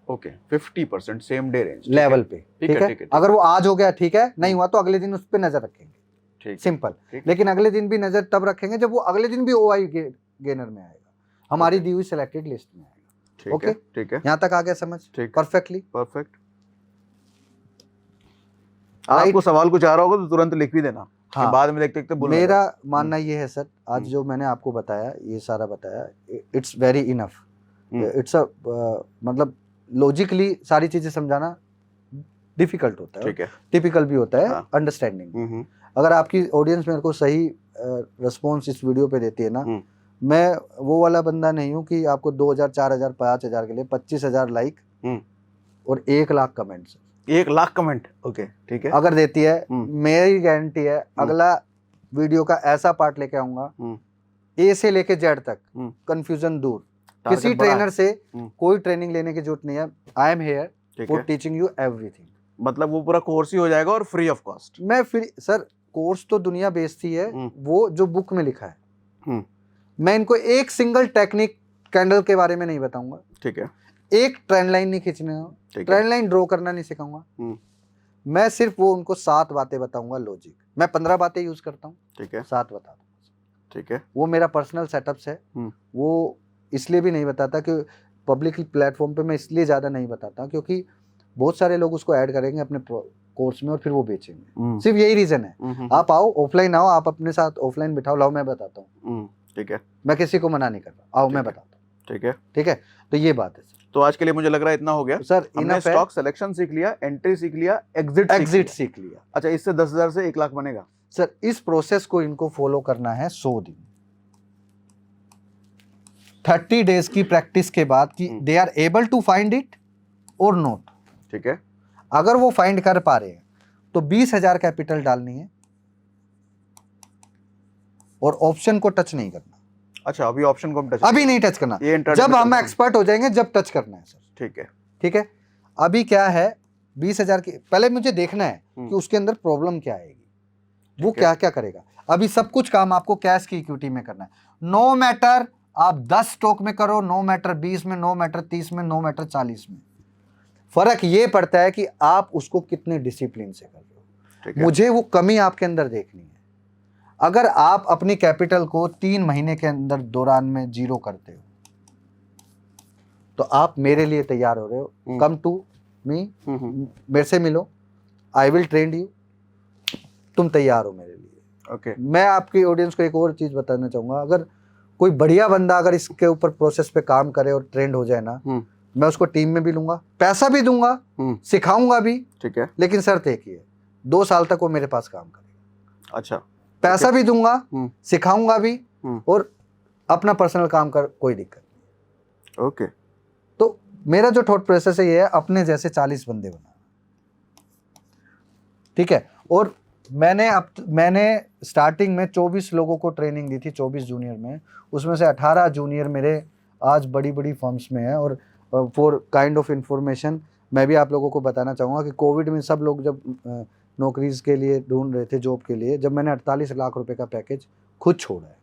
Okay, 50% same day range level पे, ठीक है। अगर वो आज हो गया ठीक है, नहीं हुआ तो अगले दिन उस पर नजर रखेंगे, ठीक, सिंपल। लेकिन अगले दिन भी नजर तब रखेंगे जब वो अगले दिन भी ओआई गेनर में आएगा, हमारी दी हुई सिलेक्टेड लिस्ट में आएगा। ओके, ठीक है। यहाँ तक आ गया समझ? Perfectly, perfect. आपको सवाल कुछ आ रहा होगा तो तुरंत लिख भी देना, हाँ, बाद में देखते देखते मेरा मानना ये है सर, आज जो मैंने आपको बताया, ये सारा बताया, it's very enough. It's a मतलब लॉजिकली सारी चीजें समझाना डिफिकल्ट होता है, ठीक है, टिपिकल भी होता है, हाँ। अंडरस्टैंडिंग। अगर आपकी ऑडियंस मेरे को सही रिस्पॉन्स इस वीडियो पे देती है ना, मैं वो वाला बंदा नहीं हूँ कि आपको 2000, 4000, 5000 के लिए 25,000 लाइक और 1 lakh comments 1 lakh comment, okay ठीक है, अगर देती है, मेरी गारंटी है अगला वीडियो का ऐसा पार्ट लेके आऊंगा, ए से लेके जेड तक, कंफ्यूजन दूर, किसी ट्रेनर से कोई ट्रेनिंग लेने की जरूरत नहीं है। I am here for teaching you everything. मतलब वो पूरा कोर्स ही हो जाएगा और फ्री ऑफ कॉस्ट। मैं फ्री सर, कोर्स तो दुनिया बेचती है, वो जो बुक में लिखा है। मैं इनको एक सिंगल टेक्निक कैंडल के बारे में नहीं बताऊंगा, ठीक है, एक ट्रेंड लाइन नहीं खींचने, ट्रेंड लाइन ड्रॉ करना नहीं सिखाऊंगा। मैं सिर्फ वो उनको 7 बातें बताऊंगा लॉजिक। मैं 15 बातें यूज करता हूँ, ठीक है, 7 बता दूंगा, ठीक है। वो मेरा पर्सनल सेटअप्स है, वो इसलिए भी नहीं बताता कि पब्लिक प्लेटफॉर्म पे मैं इसलिए ज़्यादा नहीं बताता क्योंकि बहुत सारे लोग उसको ऐड करेंगे अपने कोर्स में और फिर वो बेचेंगे। सिर्फ यही रीज़न है। आप आओ, ऑफलाइन आओ, आप अपने साथ ऑफलाइन बिठाओ, लाओ मैं बताता हूँ, ठीक है। मैं किसी को मना नहीं कर रहा, आओ मैं बताता हूँ, ठीक है, ठीक है। तो ये बात है। तो आज के लिए मुझे लग रहा है इतना हो गया सर। हमने स्टॉक सिलेक्शन सीख लिया, एंट्री सीख लिया, एग्जिट सीख लिया। अच्छा, इससे 10,000 से 1 लाख बनेगा सर। इस प्रोसेस को इनको फॉलो करना है 100 दिन, 30 डेज की प्रैक्टिस के बाद कि they are able to find it और नॉट, ठीक है। अगर वो फाइंड कर पा रहे हैं तो 20,000 कैपिटल डालनी है और ऑप्शन को टच नहीं करना। अच्छा, अभी ऑप्शन को टच अभी नहीं टच करना, जब हम एक्सपर्ट हो जाएंगे जब टच करना है सर, ठीक है, ठीक है। अभी क्या है, 20,000 की पहले मुझे देखना है कि उसके अंदर प्रॉब्लम क्या आएगी, वो क्या क्या करेगा। अभी सब कुछ काम आपको कैश की इक्विटी में करना है। नो मैटर आप 10 स्टॉक में करो, नो मैटर 20 में, नो मैटर 30 में, नो मैटर 40 में, फर्क ये पड़ता है कि आप उसको कितने डिसिप्लिन से कर रहे हो। मुझे वो कमी आपके अंदर देखनी है। अगर आप अपनी कैपिटल को 3 महीने के अंदर दौरान में 0 करते हो तो आप मेरे लिए तैयार हो रहे हो। कम टू मी, मेरे से मिलो, आई विल ट्रेन यू, तुम तैयार हो मेरे लिए, ओके। मैं आपकी ऑडियंस को एक और चीज बताना चाहूंगा, अगर कोई बढ़िया बंदा अगर इसके ऊपर प्रोसेस पे काम करे और ट्रेंड हो जाए ना, मैं उसको टीम में भी लूंगा, पैसा भी दूंगा, सिखाऊंगा भी, ठीक है। लेकिन शर्त एक ही है, 2 साल तक वो मेरे पास काम करेगा। अच्छा, पैसा भी दूंगा, सिखाऊंगा भी और अपना पर्सनल काम कर, कोई दिक्कत नहीं, ओके। तो मेरा जो थॉट प्रोसेस है ये है, अपने जैसे 40 बंदे बनाना, ठीक है। और मैंने स्टार्टिंग में 24 लोगों को ट्रेनिंग दी थी, 24 जूनियर में, उसमें से 18 जूनियर मेरे आज बड़ी बड़ी फर्म्स में हैं। और फॉर काइंड ऑफ इंफॉर्मेशन मैं भी आप लोगों को बताना चाहूँगा कि कोविड में सब लोग जब नौकरीज के लिए ढूंढ रहे थे, जॉब के लिए, जब मैंने 48 लाख रुपए का पैकेज खुद छोड़ा है,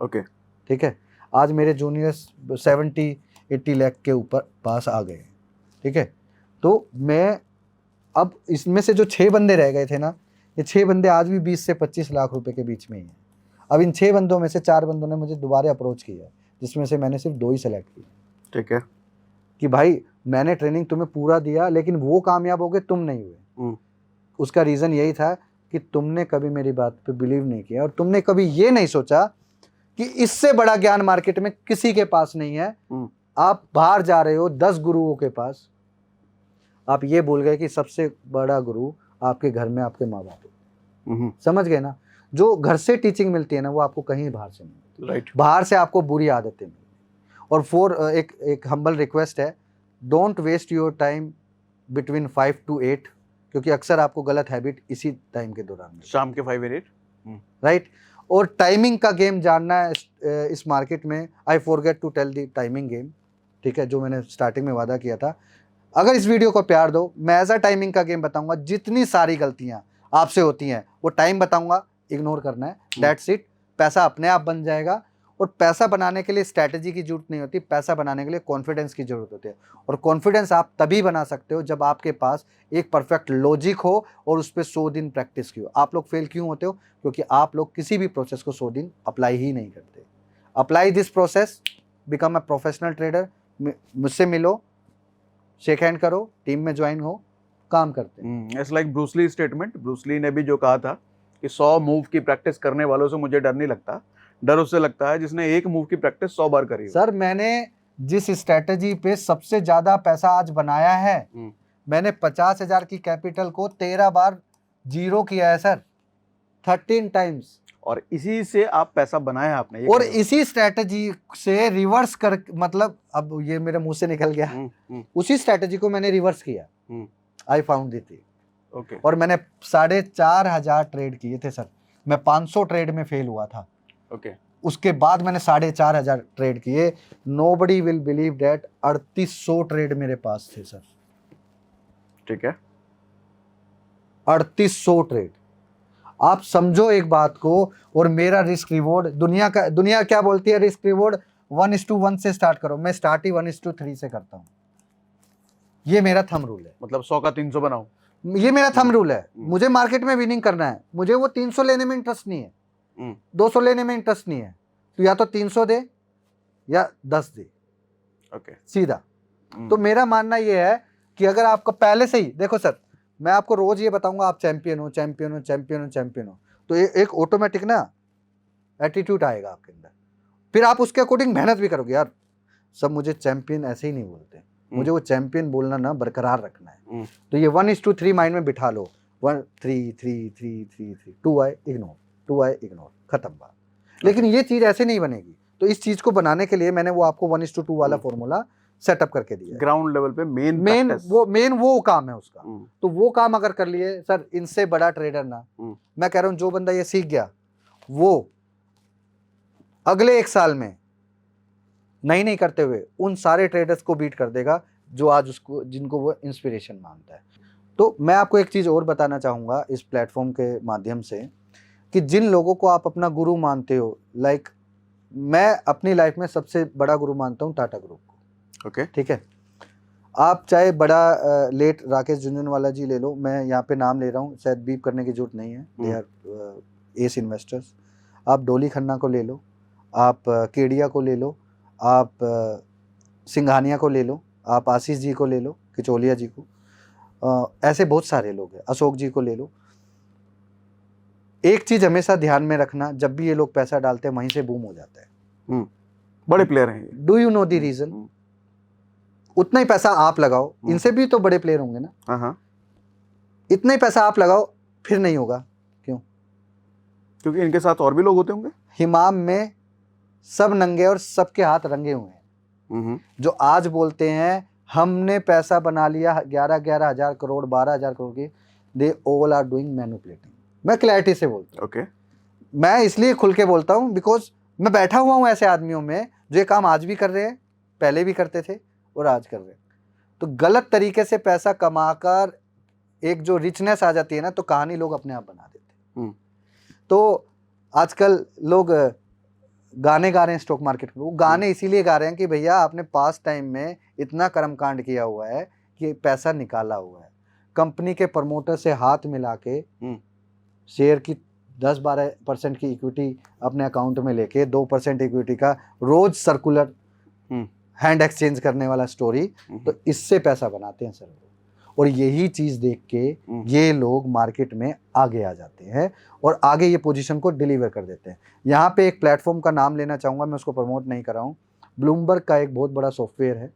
ओके, ठीक है। आज मेरे जूनियर्स 70-80 लाख के ऊपर पास आ गए, ठीक है। तो मैं अब इसमें से जो 6 बंदे रह गए थे ना, ये 6 बंदे आज भी 20 से 25 लाख रुपए के बीच में ही हैं। अब इन 6 बंदों में से 4 बंदों ने मुझे दोबारा अप्रोच किया, जिसमें से मैंने सिर्फ 2 ही सेलेक्ट किए, ठीक है, कि भाई मैंने ट्रेनिंग तुम्हें पूरा दिया लेकिन वो कामयाब हो गए, तुम नहीं हुए। उसका रीज़न यही था कि तुमने कभी मेरी बात पे बिलीव नहीं किया और तुमने कभी ये नहीं सोचा कि इससे बड़ा ज्ञान मार्केट में किसी के पास नहीं है। आप बाहर जा रहे हो 10 गुरुओं के पास, आप ये भूल गए कि सबसे बड़ा गुरु आपके घर में आपके माँ बाप, समझ गए ना। जो घर से टीचिंग मिलती है ना, वो आपको कहीं बाहर से नहीं मिलती, राइट। बाहर से आपको बुरी आदतें मिलती। और एक हम्बल रिक्वेस्ट है, don't waste your time between 5 to 8, क्योंकि अक्सर आपको गलत हैबिट इसी टाइम के दौरान, शाम के 5 और 8, राइट। और टाइमिंग का गेम जानना है इस मार्केट में। I forget to tell the timing game, ठीक है, जो मैंने स्टार्टिंग में वादा किया था। अगर इस वीडियो को प्यार दो, मैं एज अ टाइमिंग का गेम बताऊंगा। जितनी सारी गलतियां आपसे होती हैं वो टाइम बताऊंगा, इग्नोर करना है, दैट्स इट। पैसा अपने आप बन जाएगा। और पैसा बनाने के लिए स्ट्रैटेजी की जरूरत नहीं होती, पैसा बनाने के लिए कॉन्फिडेंस की जरूरत होती है। और कॉन्फिडेंस आप तभी बना सकते हो जब आपके पास एक परफेक्ट लॉजिक हो और उस पर 100 दिन प्रैक्टिस की हो। आप लोग फेल क्यों होते हो? क्योंकि आप लोग किसी भी प्रोसेस को 100 दिन अप्लाई ही नहीं करते। Apply this process, become a professional trader. मुझसे मिलो, शेक हैंड करो, टीम में ज्वाइन हो, काम करते हैं। It's like Bruce Lee statement. Bruce Lee ने भी जो कहा था कि 100 मूव की प्रैक्टिस करने वालों से मुझे डर नहीं लगता, डर उससे लगता है जिसने एक मूव की प्रैक्टिस 100 बार करी। सर मैंने जिस स्ट्रेटजी पे सबसे ज्यादा पैसा आज बनाया है मैंने 50,000 की कैपिटल को 13 बार जीरो किया है सर, 13 टाइम्स। और इसी से आप पैसा बनाया आपने, ये और कह रहे हो। इसी स्ट्रेटजी से रिवर्स कर, मतलब अब ये मेरे मुंह से निकल गया, उसी स्ट्रेटजी को मैंने रिवर्स किया। I found it. ओके। और मैंने 4,500 ट्रेड किए थे सर, मैं 500 ट्रेड में फेल हुआ था। ओके। उसके बाद मैंने 4,500 ट्रेड किए। Nobody will believe that 3800 trade मेरे पास थे सर। ठीक है। 3800 ट्रेड, आप समझो एक बात को। और मेरा रिस्क रिवॉर्ड, दुनिया क्या बोलती है, रिस्क रिवॉर्ड 1:1 से स्टार्ट करो, मैं स्टार्ट ही 1:3 से करता हूं। ये मेरा थंब रूल है। मतलब 100 का 300 बनाओ, ये मेरा थंब रूल है। मुझे मार्केट में विनिंग करना है, मुझे वो 300 लेने में इंटरेस्ट नहीं है, 200 लेने में इंटरेस्ट नहीं है। तो या तो 300 दे या 10 दे, ओके, सीधा। तो मेरा मानना ये है कि अगर आपको पहले से ही, देखो सर, मैं आपको रोज ये बताऊंगा आप चैंपियन हो, चैंपियन हो, चैंपियन हो, चैंपियन हो, तो एक ऑटोमेटिक ना एटीट्यूड आएगा आपके अंदर। फिर आप उसके अकॉर्डिंग मेहनत भी करोगे। यार सब मुझे चैंपियन ऐसे ही नहीं बोलते, मुझे वो चैंपियन बोलना ना बरकरार रखना है। तो ये 1:3 माइंड में बिठा लो, 1 3 3 3 3 3 2 आई इग्नोर, 2 आई इग्नोर, खत्म बात। लेकिन ये चीज ऐसे नहीं बनेगी। तो इस चीज को बनाने के लिए मैंने वो आपको 1:2 वाला फॉर्मूला सेटअप करके दिया। ग्राउंड लेवल पे मेन वो काम है उसका। तो वो काम अगर कर लिए सर, इनसे बड़ा ट्रेडर ना, मैं कह रहा हूं जो बंदा ये सीख गया वो अगले 1 साल में नहीं करते हुए उन सारे ट्रेडर्स को बीट कर देगा जो आज उसको, जिनको वो इंस्पिरेशन मानता है। तो मैं आपको एक चीज और बताना चाहूंगा इस प्लेटफॉर्म के माध्यम से, कि जिन लोगों को आप अपना गुरु मानते हो, लाइक मैं अपनी लाइफ में सबसे बड़ा गुरु मानता हूं टाटा ग्रुप को। ओके, ठीक है, आप चाहे बड़ा लेट राकेश झुंझुनवाला जी ले लो, मैं यहाँ पे नाम ले रहा हूँ, शायद बीप करने की जरूरत नहीं है, दे आर एस इन्वेस्टर्स। आप डोली खन्ना को ले लो, आप केडिया को ले लो, आप सिंघानिया को ले लो, आप आशीष जी को ले लो, किचोलिया जी को, ऐसे बहुत सारे लोग हैं, अशोक जी को ले लो। एक चीज हमेशा ध्यान में रखना, जब भी ये लोग पैसा डालते हैं वहीं से बूम हो जाता है। बड़े प्लेयर हैं। Do you know the reason? उतना ही पैसा आप लगाओ, इनसे भी तो बड़े प्लेयर होंगे ना। हाँ, इतना ही पैसा आप लगाओ, फिर नहीं होगा। क्यों? क्योंकि इनके साथ और भी लोग होते होंगे। हिमाम में सब नंगे और सबके हाथ रंगे हुए हैं। जो आज बोलते हैं हमने पैसा बना लिया 11 हजार करोड़, 12,000 करोड़ की, they all are doing manipulating. मैं क्लैरिटी से बोलता हूँ। ओके, मैं इसलिए खुल के बोलता हूँ बिकॉज मैं बैठा हुआ हूँ ऐसे आदमियों में जो ये काम आज भी कर रहे हैं, पहले भी करते थे और आज कर रहे हैं। तो गलत तरीके से पैसा कमाकर एक जो रिचनेस आ जाती है ना, तो कहानी लोग अपने आप बना देते हैं। तो आजकल लोग गाने गा रहे हैं स्टॉक मार्केट में, वो गाने इसीलिए गा रहे हैं कि भैया आपने पास्ट टाइम में इतना कर्मकांड किया हुआ है कि पैसा निकाला हुआ है, कंपनी के प्रमोटर से हाथ मिला के शेयर की 10-12% की इक्विटी अपने अकाउंट में लेके 2% इक्विटी का रोज सर्कुलर हैंड एक्सचेंज करने वाला स्टोरी, तो इससे पैसा बनाते हैं सर। और यही चीज देख के ये लोग मार्केट में आगे आ जाते हैं और आगे ये पोजीशन को डिलीवर कर देते हैं। यहाँ पे एक प्लेटफॉर्म का नाम लेना चाहूंगा, मैं उसको प्रमोट नहीं कर रहा हूँ। ब्लूमबर्ग का एक बहुत बड़ा सॉफ्टवेयर है,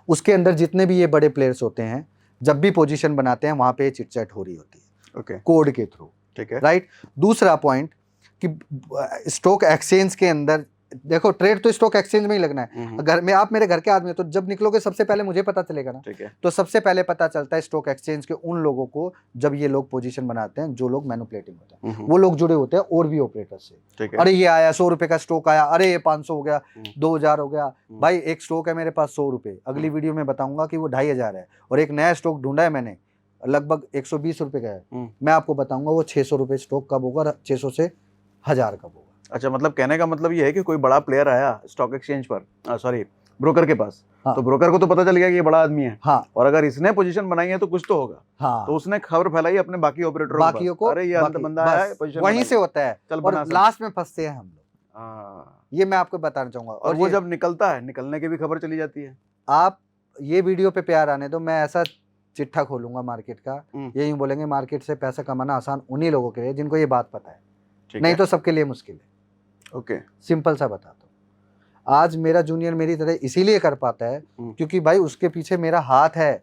उसके अंदर जितने भी ये बड़े प्लेयर्स होते हैं, जब भी पोजीशन बनाते हैं वहां पे चिट चैट हो रही होती है। ओके, कोड के थ्रू। ठीक है, राइट। दूसरा पॉइंट कि स्टॉक एक्सचेंज के अंदर देखो, ट्रेड तो स्टॉक एक्सचेंज में ही लगना है। घर में आप मेरे घर के आदमी हो, तो जब निकलोगे सबसे पहले मुझे पता चलेगा ना। ठीक है, तो सबसे पहले पता चलता है स्टॉक एक्सचेंज के उन लोगों को जब ये लोग पोजीशन बनाते हैं, जो लोग मैनिपुलेटिंग होते हैं, वो लोग जुड़े होते हैं और भी ऑपरेटर से। ठीक है, अरे ये आया 100 रुपए का स्टॉक आया, अरे ये 500 हो गया, 2,000 हो गया। भाई एक स्टॉक है मेरे पास 100 रुपए, अगली वीडियो में बताऊंगा कि वो 2,500 है। और एक नया स्टॉक ढूंढा है मैंने, लगभग 120 रुपए का है, मैं आपको बताऊंगा वो 600 रुपए स्टॉक कब होगा, 600 से 1000 कब होगा। अच्छा, मतलब कहने का मतलब ये है कि कोई बड़ा प्लेयर आया स्टॉक एक्सचेंज पर, सॉरी ब्रोकर के पास, हाँ। तो ब्रोकर को तो पता चल गया कि ये बड़ा आदमी है, हाँ। और अगर इसने पोजीशन बनाई है तो कुछ तो होगा। हाँ। तो उसने खबर फैलाई अपने बाकी ऑपरेटरों बाकियों को, अरे ये बंदा है, पोजीशन वहीं से होता है, चल और लास्ट में फंसते हैं हम लोग। ये मैं आपको बताना चाहूंगा। और वो जब निकलता है, निकलने की भी खबर चली जाती है। आप ये वीडियो पे प्यार आने दो, मैं ऐसा चिट्ठा खोलूंगा मार्केट का, यही बोलेंगे मार्केट से पैसा कमाना आसान उन्हीं लोगों के लिए जिनको ये बात पता है, नहीं तो सबके लिए मुश्किल है। ओके, सिंपल सा बताता हूँ। आज मेरा जूनियर मेरी तरह इसीलिए कर पाता है क्योंकि भाई उसके पीछे मेरा हाथ है,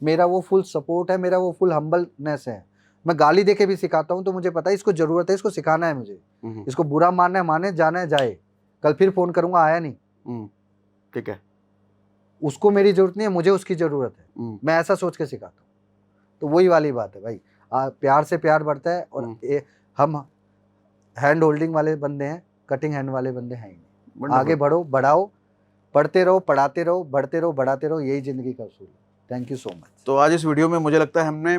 मेरा वो फुल सपोर्ट है, मेरा वो फुल हम्बलनेस है। मैं गाली देके भी सिखाता हूँ तो मुझे पता है इसको जरूरत है, इसको सिखाना है मुझे, इसको बुरा मानना है माने, जाना है जाए, कल फिर फोन करूंगा आया नहीं, ठीक है, उसको मेरी जरूरत नहीं है, मुझे उसकी जरूरत है, मैं ऐसा सोच के सिखाता हूँ। तो वही वाली बात है भाई, प्यार से प्यार बढ़ता है। और हम हैंड होल्डिंग वाले बंदे हैं, कटिंग हैंड वाले बंदे हैं ही नहीं। आगे बढ़ो, बढ़ाओ, पढ़ते रहो, पढ़ाते रहो, बढ़ते रहो, बढ़ाते रहो, यही जिंदगी का उसूल है। Thank you so much. तो आज इस वीडियो में मुझे लगता है हमने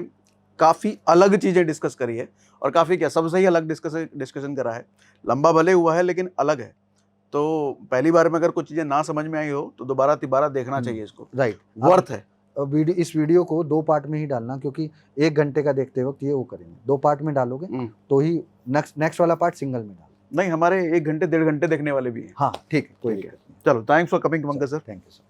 काफ़ी अलग चीज़ें डिस्कस करी है, और काफ़ी क्या सबसे ही अलग डिस्कशन करा है। लंबा भले हुआ है लेकिन अलग है। तो पहली बार में अगर कुछ चीज़ें ना समझ में आई हो तो दोबारा तिबारा देखना चाहिए इसको, राइट, वर्थ है। इस वीडियो को 2 पार्ट में ही डालना, क्योंकि 1 घंटे का देखते वक्त ये वो करेंगे, 2 पार्ट में डालोगे तो ही नेक्स्ट वाला पार्ट सिंगल में डालो। नहीं, हमारे 1 घंटे 1.5 घंटे देखने वाले भी हैं। हाँ ठीक है, कोई दिक्कत नहीं। चलो, thanks for coming Pankaj sir. Thank you sir.